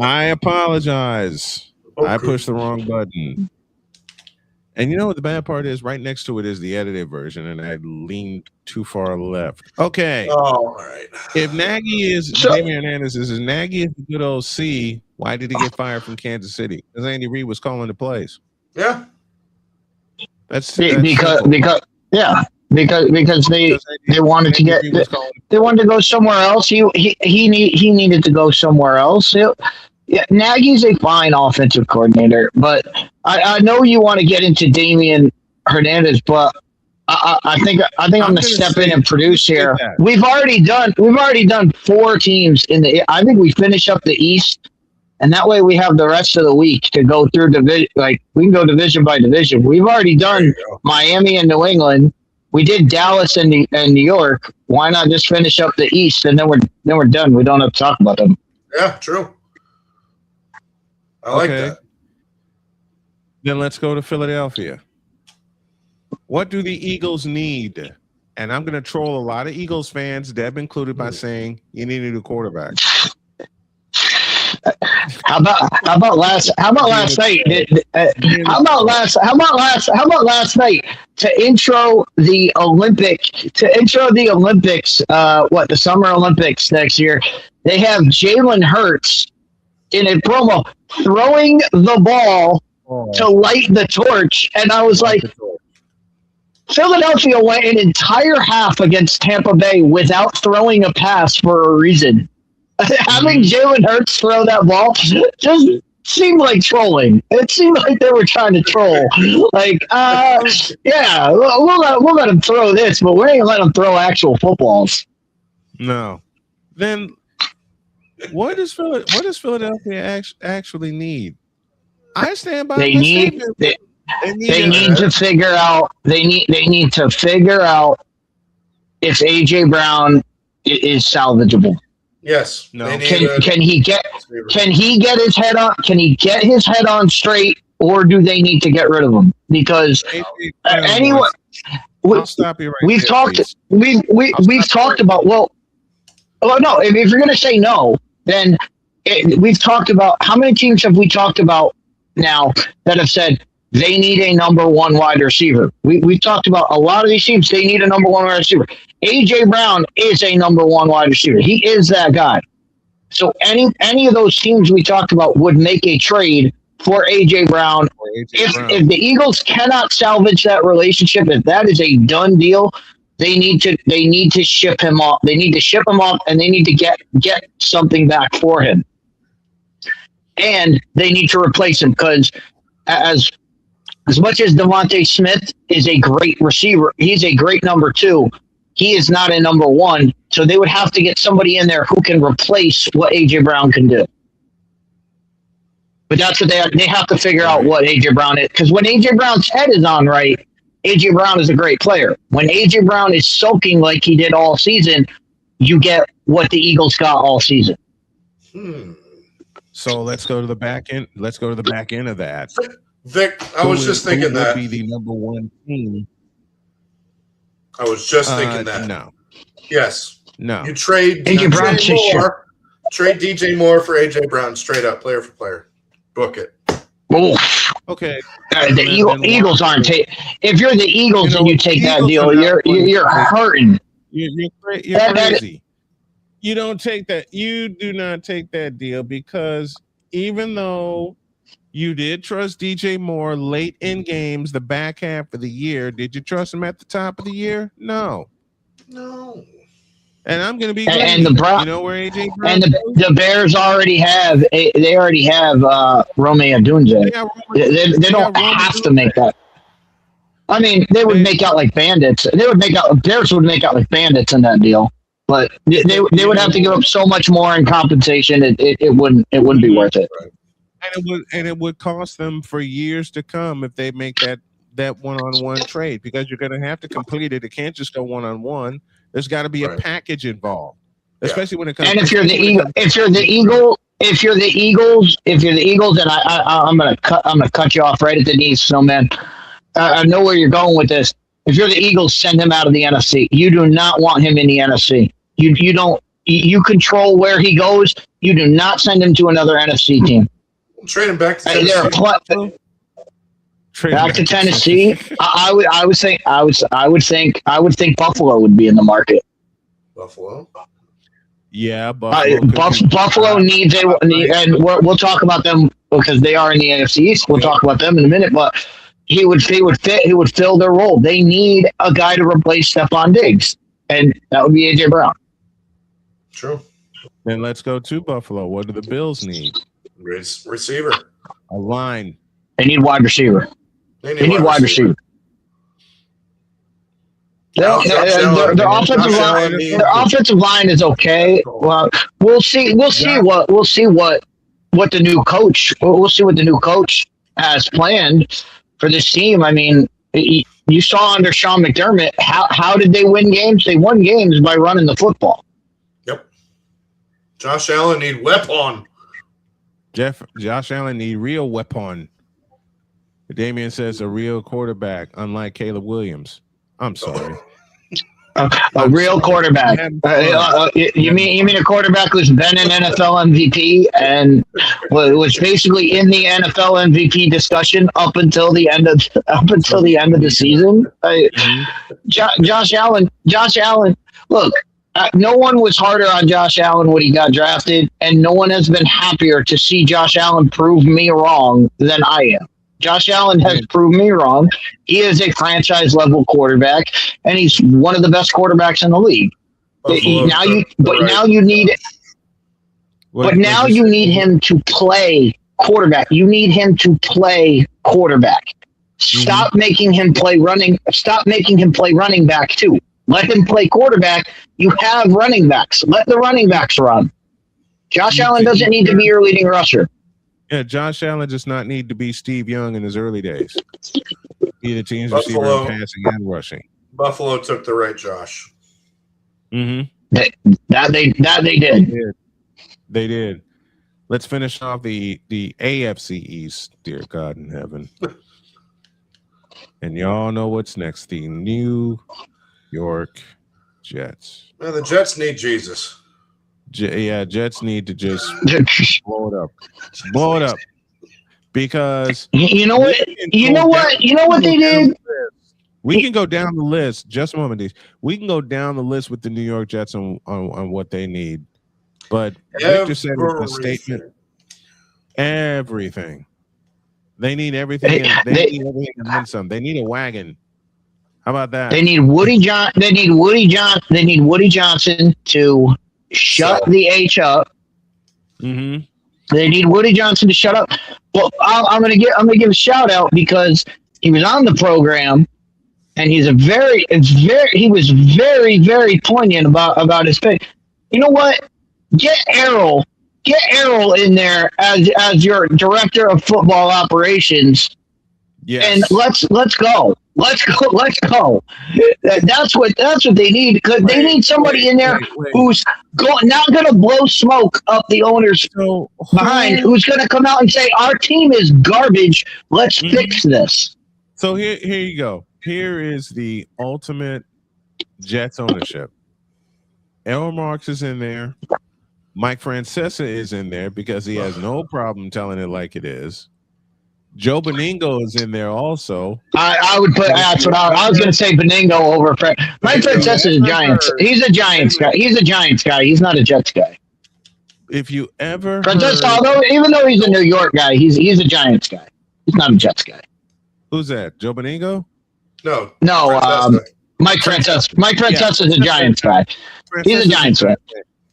I apologize. I pushed the wrong button. And you know what the bad part is? Right next to it is the edited version, and I leaned too far left. Okay. Oh, all right. If Nagy is Damian Hernandez is Nagy is the good old C, Why did he get fired from Kansas City? Because Andy Reid was calling the plays. Yeah. That's because they wanted to get they wanted to go somewhere else. He needed to go somewhere else. Yeah, Nagy's a fine offensive coordinator, but I know you want to get into Damian Hernandez, but I think I'm going to step in and produce here. We've already done 4 teams in the. I think we finish up the East, and that way we have the rest of the week to go through division. Like we can go division by division. We've already done Miami and New England. We did Dallas and New York. Why not just finish up the East and then we're done? We don't have to talk about them. Yeah, true. I like that. Then let's go to Philadelphia. What do the Eagles need? And I'm going to troll a lot of Eagles fans, Deb included, by saying you need a new quarterback. How about last night? How about last night to intro the Olympics? The Summer Olympics next year? They have Jalen Hurts in a promo throwing the ball to light the torch, and I was like, Philadelphia went an entire half against Tampa Bay without throwing a pass for a reason. Having Jalen Hurts throw that ball just seemed like trolling. It seemed like they were trying to troll. Like, yeah, we'll let him throw this, but we ain't let him throw actual footballs. No. Then what does Philadelphia actually need? I stand by. They need to figure out. They need to figure out if AJ Brown is salvageable. Yes. No. Can he get his head on? Can he get his head on straight, or do they need to get rid of him? Because anyone, I'll stop you right we've there, talked. please. We've talked about. Well, no. If you're going to say no, then we've talked about how many teams have we talked about now that have said they need a number 1 wide receiver. We've talked about a lot of these teams. They need a number 1 wide receiver. AJ Brown is a number 1 wide receiver. He is that guy. So any of those teams we talked about would make a trade for AJ Brown. If the Eagles cannot salvage that relationship, if that is a done deal, they need to ship him off. They need to ship him off, and they need to get something back for him. And they need to replace him because as much as Devontae Smith is a great receiver, he's a great number 2. He is not a number 1, so they would have to get somebody in there who can replace what AJ Brown can do. But that's what they have to figure out what AJ Brown is, because when AJ Brown's head is on right, AJ Brown is a great player. When AJ Brown is soaking like he did all season, you get what the Eagles got all season. So let's go to the back end. Let's go to the back end of that. Vic, I was just thinking that. Who would be the number 1 team? I was just thinking that. No. Yes. No. You trade AJ Brown trade DJ Moore for AJ Brown straight up, player for player. Book it. Oof. Okay. The Eagles aren't taking. If you're the Eagles and you take that deal, you're hurting. You're crazy. You don't take that. You do not take that deal because even though you did trust DJ Moore late in games, the back half of the year, did you trust him at the top of the year? No. And I'm going to be and the you know where AJ Brown and the Bears already have Rome Odunze. They don't have to make that. I mean, they would make out like bandits. Bears would make out like bandits in that deal. But they would have to give up so much more in compensation. It wouldn't be worth it. And it would cost them for years to come if they make that one-on-one trade, because you're going to have to complete it. It can't just go one-on-one. There's got to be a package involved, especially when it comes. And if you're the Eagles, and I'm gonna cut you off right at the knees, Snowman. I know where you're going with this. If you're the Eagles, send him out of the NFC. You do not want him in the NFC. You don't. You control where he goes. You do not send him to another NFC team. Trade him back to Tennessee. Back to Tennessee. I would think Buffalo would be in the market. Buffalo. Yeah, Buffalo needs and we'll talk about them because they are in the AFC East. We'll talk about them in a minute, but he would fill their role. They need a guy to replace Stephon Diggs, and that would be AJ Brown. True. Then let's go to Buffalo. What do the Bills need? Receiver. A line. They need wide receiver. They need wide receiver. Their offensive line is okay. Well, we'll see what the new coach has planned for this team. I mean, you saw under Sean McDermott how did they win games? They won games by running the football. Yep. Josh Allen need weapon. Josh Allen need real weapon. Damian says a real quarterback, unlike Caleb Williams. I'm sorry. A real quarterback. You mean a quarterback who's been an NFL MVP and was basically in the NFL MVP discussion up until the end of the season? Josh Allen. Look, no one was harder on Josh Allen when he got drafted, and no one has been happier to see Josh Allen prove me wrong than I am. Josh Allen has proved me wrong. He is a franchise-level quarterback, and he's one of the best quarterbacks in the league. Now you need him to play quarterback. You need him to play quarterback. Stop making him play running. Stop making him play running back too. Let him play quarterback. You have running backs. Let the running backs run. Josh Allen doesn't need to be your leading rusher. Yeah, Josh Allen does not need to be Steve Young in his early days. Be the team's receiver in passing and rushing. Buffalo took the right Josh. Mm-hmm. That they did. They did. Let's finish off the AFC East, dear God in heaven. And y'all know what's next. The New York Jets. Man, the Jets need Jesus. Jets need to just blow it up because you know what they did. We can go down the list. Just a moment, D's. We can go down the list with the New York Jets on what they need. But Victor said in the statement, everything. They need everything. They need everything and then some. They need a wagon. How about that? They need Woody Johnson to shut the H up. Mm-hmm. They need Woody Johnson to shut up. Well, I'm gonna give a shout out because he was on the program, and he was very, very poignant about his pick. You know what? Get Errol in there as your director of football operations. Yes. And let's go. Let's go. That's what they need, because they need somebody in there who's not going to blow smoke up the owners behind, who's going to come out and say, our team is garbage. Let's fix this. So here you go. Here is the ultimate Jets ownership. Errol Marks is in there. Mike Francesa is in there because he has no problem telling it like it is. Joe Beningo is in there also. I would put that's what I was going to say. Beningo over Mike Francesa is a Giants. He's a Giants guy. He's a Giants guy. He's not a Jets guy. If you ever even though he's a New York guy, he's a Giants guy. He's not a Jets guy. Who's that? Joe Beningo? No. Mike Francesa. Mike Francesa is a Giants guy. He's a Giants guy.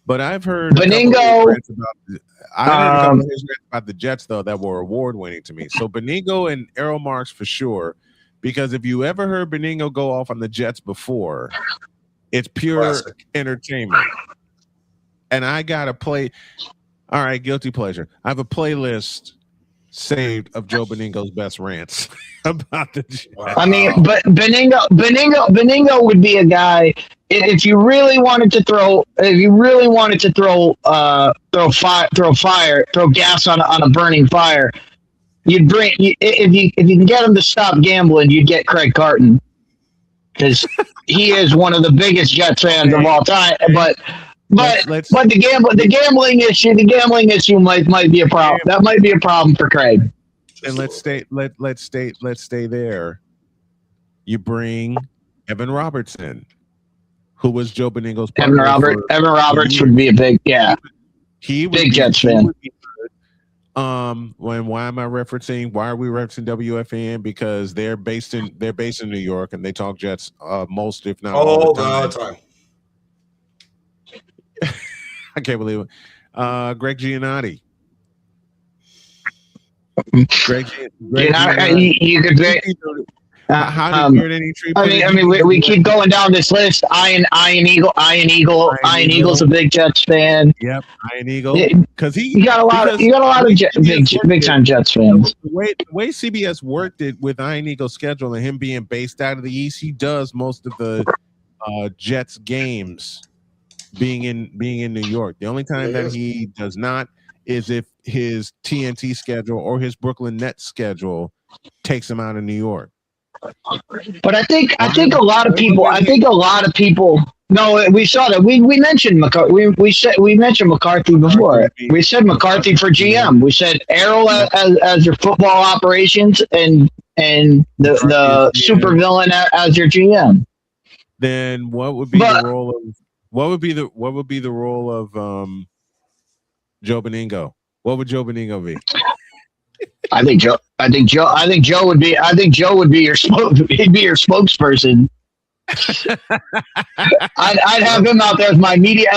But I've heard Beningo. I heard a couple of about the Jets, though, that were award-winning to me. So Beningo and Errol Marks for sure, because if you ever heard Beningo go off on the Jets before, it's pure entertainment. And I got to play. All right, guilty pleasure. I have a playlist saved of Joe Beningo's best rants about the Jets. I mean, but Beningo would be a guy. If you really wanted to throw gas on a burning fire, if you can get him to stop gambling, you'd get Craig Carton, because he is one of the biggest Jets fans of all time. But the gambling issue might be a problem. That might be a problem for Craig. And let's stay there. You bring Evan Robertson. who was Joe Beningo's Evan partner. Roberts would be a big, He would big be, Jets he fan. would be good. Why am I referencing? Why are we referencing WFAN? Because they're based in New York and they talk Jets most, if not all the time. I can't believe it. Greg Giannotti. Greg Giannotti. You could be. How did any tree? I mean, we keep going down this list. Iron Eagle's a big Jets fan. Yep, Iron Eagle. Because you got a lot of big time Jets fans. The way CBS worked it with Iron Eagle's schedule and him being based out of the East, he does most of the Jets games being in New York. The only time that he does not is if his TNT schedule or his Brooklyn Nets schedule takes him out of New York. But I think a lot of people. No, we saw that. We mentioned McCarthy. We mentioned McCarthy before. We said McCarthy for GM. We said Errol as your football operations and the super villain as your GM. Then what would be the role of Joe Beningo? What would Joe Beningo be? I think Joe would be your he'd be your spokesperson. I'd have him out there as my media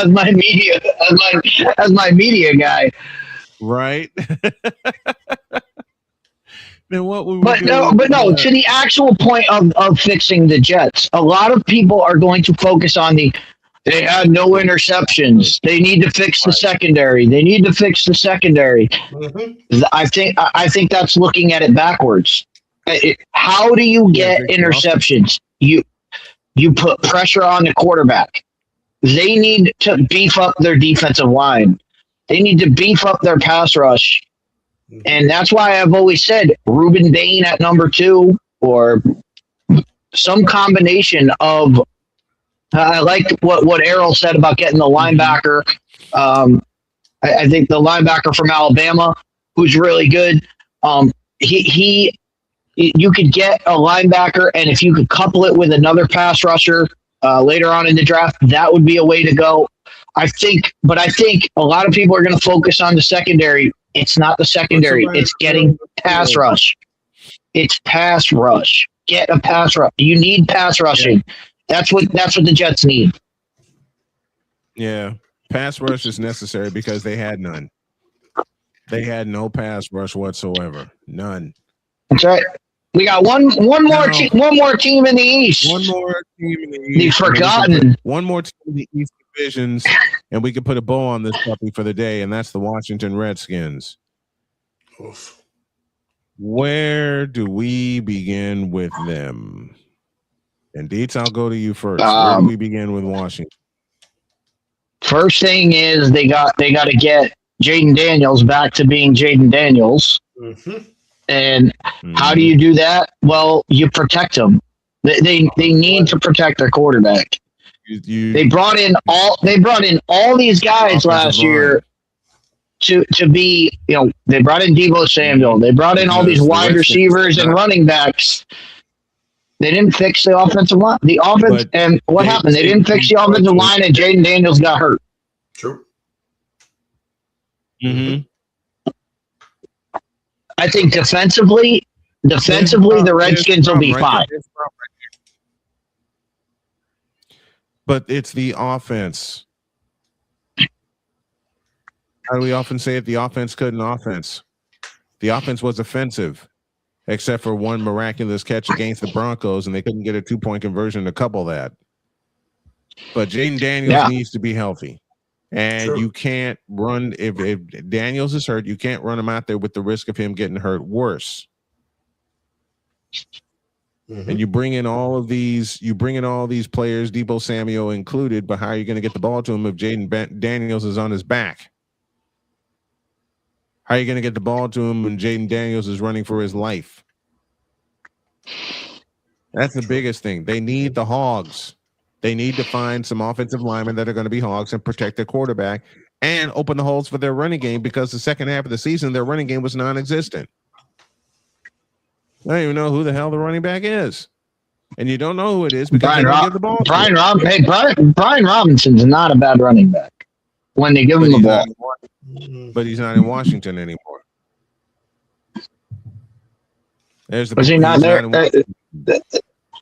guy. Right. Then what would we But no, to the actual point of fixing the Jets, a lot of people are going to focus on they had no interceptions. They need to fix the secondary. Mm-hmm. I think that's looking at it backwards. How do you get interceptions? You put pressure on the quarterback. They need to beef up their defensive line. They need to beef up their pass rush. And that's why I've always said Ruben Dane at number 2 or some combination of I like what Errol said about getting the linebacker. I think the linebacker from Alabama, who's really good. You could get a linebacker, and if you could couple it with another pass rusher later on in the draft, that would be a way to go. I think a lot of people are going to focus on the secondary. It's not the secondary. It's getting pass rush. It's pass rush. Get a pass rush. You need pass rushing. That's what the Jets need. Yeah, pass rush is necessary because they had none. They had no pass rush whatsoever. None. That's right. We got one more team in the East. One more team in the East. You've forgotten. One more team in the East divisions, and we can put a bow on this puppy for the day, and that's the Washington Redskins. Oof. Where do we begin with them? And Deets, I'll go to you first. Where do we begin with Washington? First thing is they got to get Jaden Daniels back to being Jaden Daniels. Mm-hmm. And how do you do that? Well, you protect them. They need to protect their quarterback. They brought in all these guys last year to be, they brought in Deebo Samuel. They brought in all these wide receivers and running backs. They didn't fix the offensive line. The offense, and what happened? They didn't fix the offensive line, and Jaden Daniels got hurt. True. Mm-hmm. I think defensively, the Redskins will be fine. But it's the offense. How do we often say it? The offense couldn't offense. The offense was offensive, except for one miraculous catch against the Broncos, and they couldn't get a 2-point conversion to couple that. But Jaden Daniels needs to be healthy. And you can't run if Daniels is hurt, you can't run him out there with the risk of him getting hurt worse. Mm-hmm. And you bring in all these players, Deebo Samuel included, but how are you going to get the ball to him if Jaden Daniels is on his back? How are you going to get the ball to him when Jaden Daniels is running for his life? That's the biggest thing. They need the hogs. They need to find some offensive linemen that are going to be hogs and protect their quarterback and open the holes for their running game, because the second half of the season, their running game was non-existent. I don't even know who the hell the running back is. and you don't know who it is because they don't give the ball. Brian Robinson's not a bad running back when they give him the ball. But he's not in Washington anymore. There's the. Was he not there?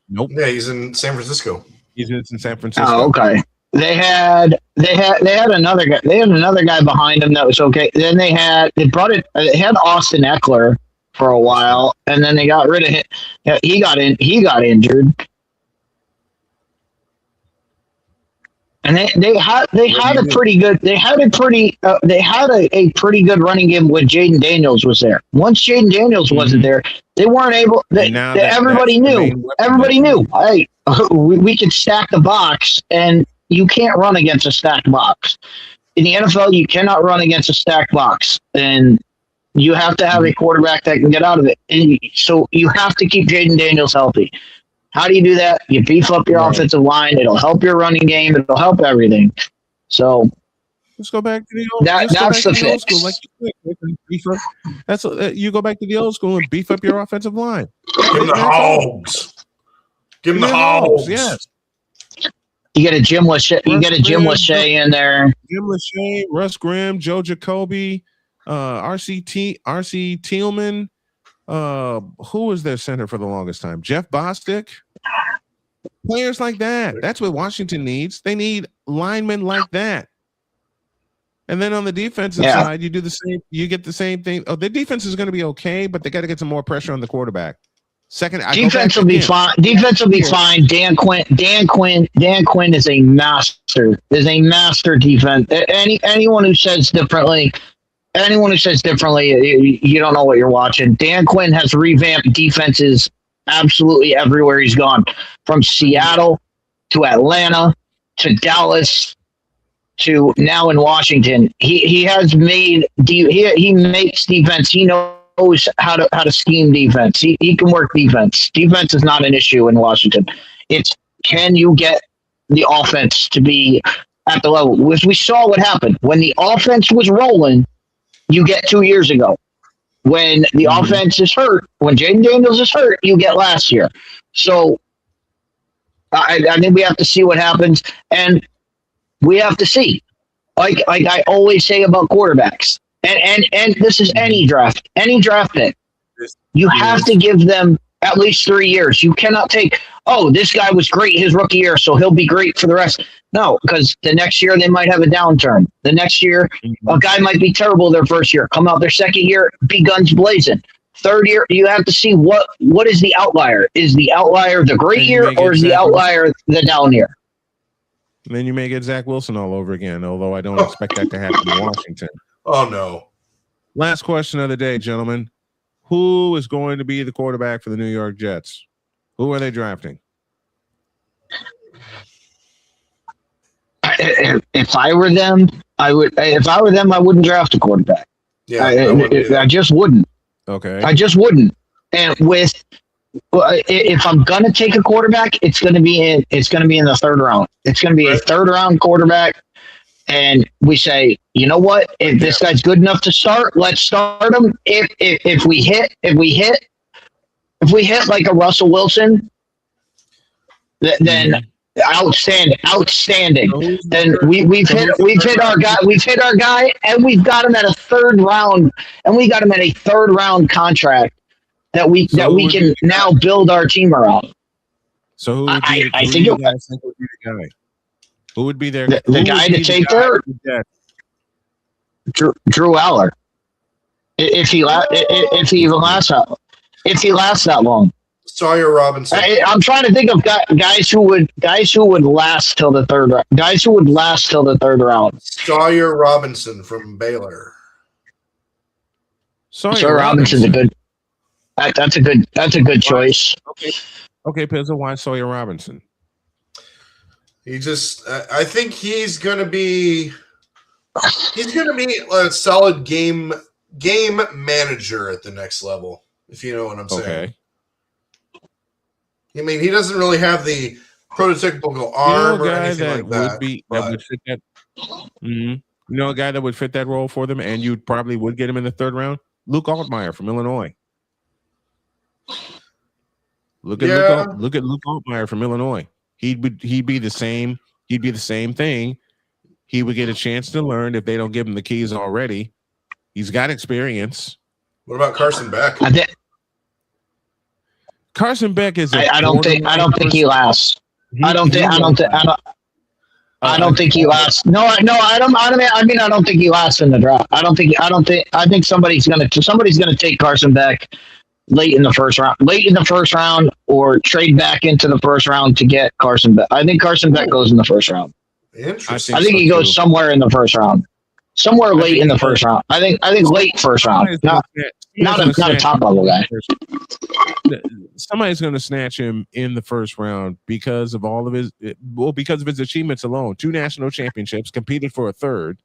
Nope. Yeah, he's in San Francisco. He's in San Francisco. Oh, okay. They had another guy. They had another guy behind him that was okay. Then they had Austin Eckler for a while, and then they got rid of him. Yeah, he got injured. And they had a pretty good running game when Jaden Daniels was there. Once Jaden Daniels wasn't there, they weren't able. Everybody knew. Hey, we can stack the box, and you can't run against a stacked box. In the NFL, you cannot run against a stacked box, and you have to have a quarterback that can get out of it. And so you have to keep Jaden Daniels healthy. How do you do that? You beef up your offensive line. It'll help your running game. It'll help everything. So let's go back to the old. That's the fix. Old school, like you go back to the old school and beef up your offensive line. Give him the hogs. Give him the hogs. Yes. You get a Jim Lachey. You get a Jim Lachey in there. Jim Lachey, Russ Grimm, Joe Jacoby, RC Tillman. Who was their center for the longest time? Jeff Bostic. Players like that. That's what Washington needs. They need linemen like that. And then on the defensive side, you do the same. You get the same thing. Oh, the defense is going to be okay, but they got to get some more pressure on the quarterback. Defense will be fine. Defense will be fine. Dan Quinn is a master. Is a master defense. Anyone who says differently. You don't know what you're watching. Dan Quinn has revamped defenses absolutely everywhere he's gone, from Seattle to Atlanta to Dallas to now in Washington. He has made he makes defense. He knows how to scheme defense. He can work defense. Defense is not an issue in Washington. It's can you get the offense to be at the level? Which we saw what happened when the offense was rolling. You get 2 years ago. When the offense is hurt, when Jaden Daniels is hurt, you get last year. So I think we have to see what happens, and we have to see. Like I always say about quarterbacks, and this is any draft pick. You have to give them at least 3 years. You cannot take, this guy was great his rookie year, so he'll be great for the rest. No, because the next year they might have a downturn. The next year, a guy might be terrible their first year. Come out their second year, be guns blazing. Third year, you have to see what is the outlier. Is the outlier the great year, or is the outlier the down year? And then you may get Zach Wilson all over again, although I don't expect that to happen in Washington. Oh, no. Last question of the day, gentlemen. Who is going to be the quarterback for the New York Jets? Who are they drafting? If I were them, I would. If I were them, I wouldn't draft a quarterback. Yeah, I just wouldn't. Okay, I just wouldn't. And if I'm gonna take a quarterback, it's gonna be in the third round. It's gonna be a third round quarterback, and we say, you know what? If this guy's good enough to start, let's start him. If we hit like a Russell Wilson, then. Outstanding. Then we've hit our guy, and we've got him at a third round, and we got him at a third round contract that we can now build our team around. So who would be, I who think you guys think would be the guy? Who would be there? The guy to take there? Drew Aller. If he lasts that long. Sawyer Robinson. I'm trying to think of guys who would last till the third round. Guys who would last till the third round. Sawyer Robinson from Baylor. Sawyer Robinson's a good. That's a good choice. Okay, Pizza. Why Sawyer Robinson? He just. I think he's gonna be. He's gonna be a solid game manager at the next level. If you know what I'm saying. Okay. I mean, he doesn't really have the prototypical arm or anything like that. That would fit that. Mm-hmm. You know, a guy that would fit that role for them, and you probably would get him in the third round. Luke Altmaier from Illinois. Look at Luke Altmaier from Illinois. He'd be the same. He'd be the same thing. He would get a chance to learn if they don't give him the keys already. He's got experience. What about Carson Beck? Carson Beck is. I don't think he lasts. I don't think he lasts. No, I don't think he lasts in the draft. I think somebody's gonna take Carson Beck late in the first round, or trade back into the first round to get Carson Beck. I think Carson Beck goes in the first round. Interesting. I think he goes somewhere in the first round, somewhere late in the first round. I think late first round, not a top level guy. Somebody's going to snatch him in the first round because of because of his achievements alone. 2 national championships, competed for a third.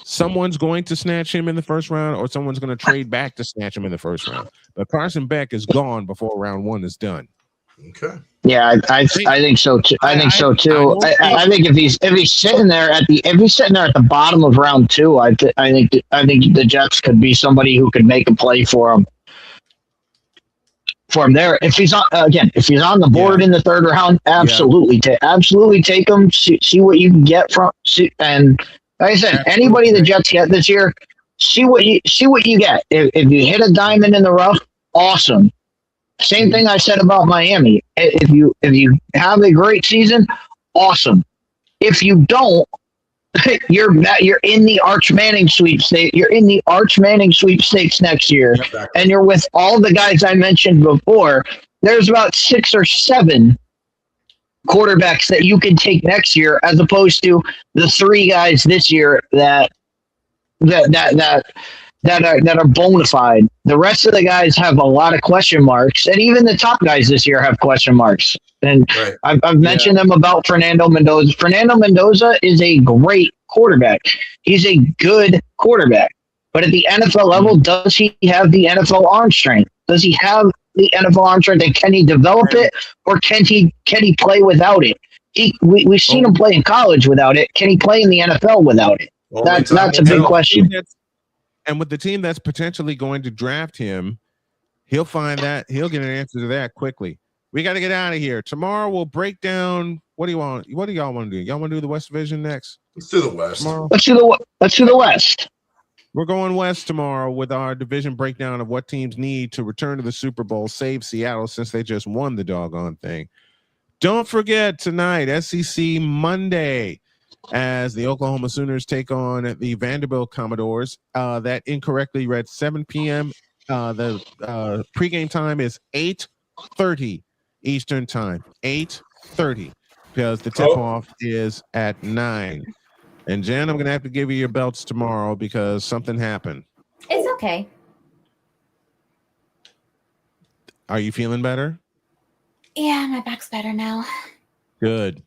Someone's going to snatch him in the first round, or someone's going to trade back to snatch him in the first round. But Carson Beck is gone before round 1 is done. Okay. Yeah, I think so too. I think if he's sitting there at the bottom of round 2, I think the Jets could be somebody who could make a play for him. For him there, if he's on the board in the third round, absolutely take him. See what you can get from. And like I said, anybody the Jets get this year, see what you get. If you hit a diamond in the rough, awesome. Same thing I said about Miami. If you have a great season, awesome. If you don't, you're in the Arch Manning sweepstakes. You're in the Arch Manning sweepstakes next year, and you're with all the guys I mentioned before. There's about 6 or 7 quarterbacks that you can take next year, as opposed to the 3 guys this year that are bona fide. The rest of the guys have a lot of question marks, and even the top guys this year have question marks. And I've mentioned them about Fernando Mendoza. Fernando Mendoza is a great quarterback. He's a good quarterback. But at the NFL level, does he have the NFL arm strength? Does he have the NFL arm strength? And can he develop it, or can he play without it? We've seen him play in college without it. Can he play in the NFL without it? That's a big question. And with the team that's potentially going to draft him, he'll get an answer to that quickly. We got to get out of here. Tomorrow we'll break down. What do y'all want to do? Y'all want to do the West Division next? Let's do the West. Tomorrow? Let's do the West. We're going West tomorrow with our division breakdown of what teams need to return to the Super Bowl, save Seattle since they just won the doggone thing. Don't forget tonight, SEC Monday, as the Oklahoma Sooners take on the Vanderbilt Commodores. That incorrectly read 7 p.m. The pregame time is 8:30 Eastern time. 8:30, because the tip-off is at 9. And Jen, I'm going to have to give you your belts tomorrow because something happened. It's okay. Are you feeling better? Yeah, my back's better now. Good.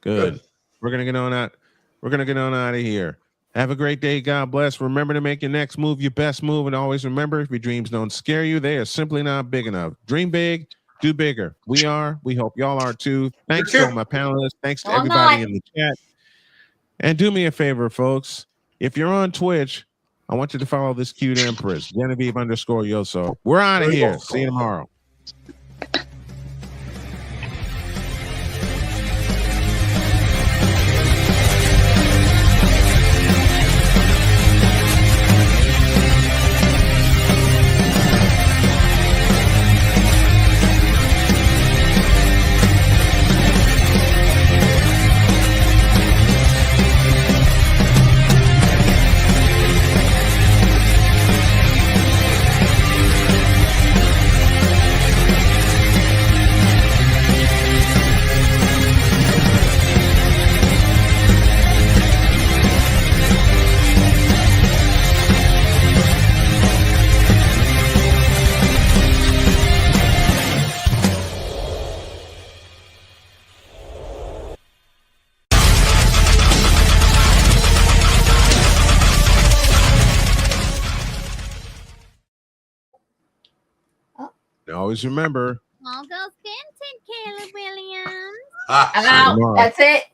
We're gonna get on out. We're gonna get on out of here. Have a great day. God bless. Remember to make your next move your best move, and always remember, if your dreams don't scare you, they are simply not big enough. Dream big, do bigger. We are. We hope y'all are too. Thanks to all my panelists. Thanks to everybody in the chat. And do me a favor, folks. If you're on Twitch, I want you to follow this cute Empress, Genevieve_Yoso. We're out of here. See you tomorrow. Always remember. I'll go Stinson, Caleb Williams. I'm out. That's it.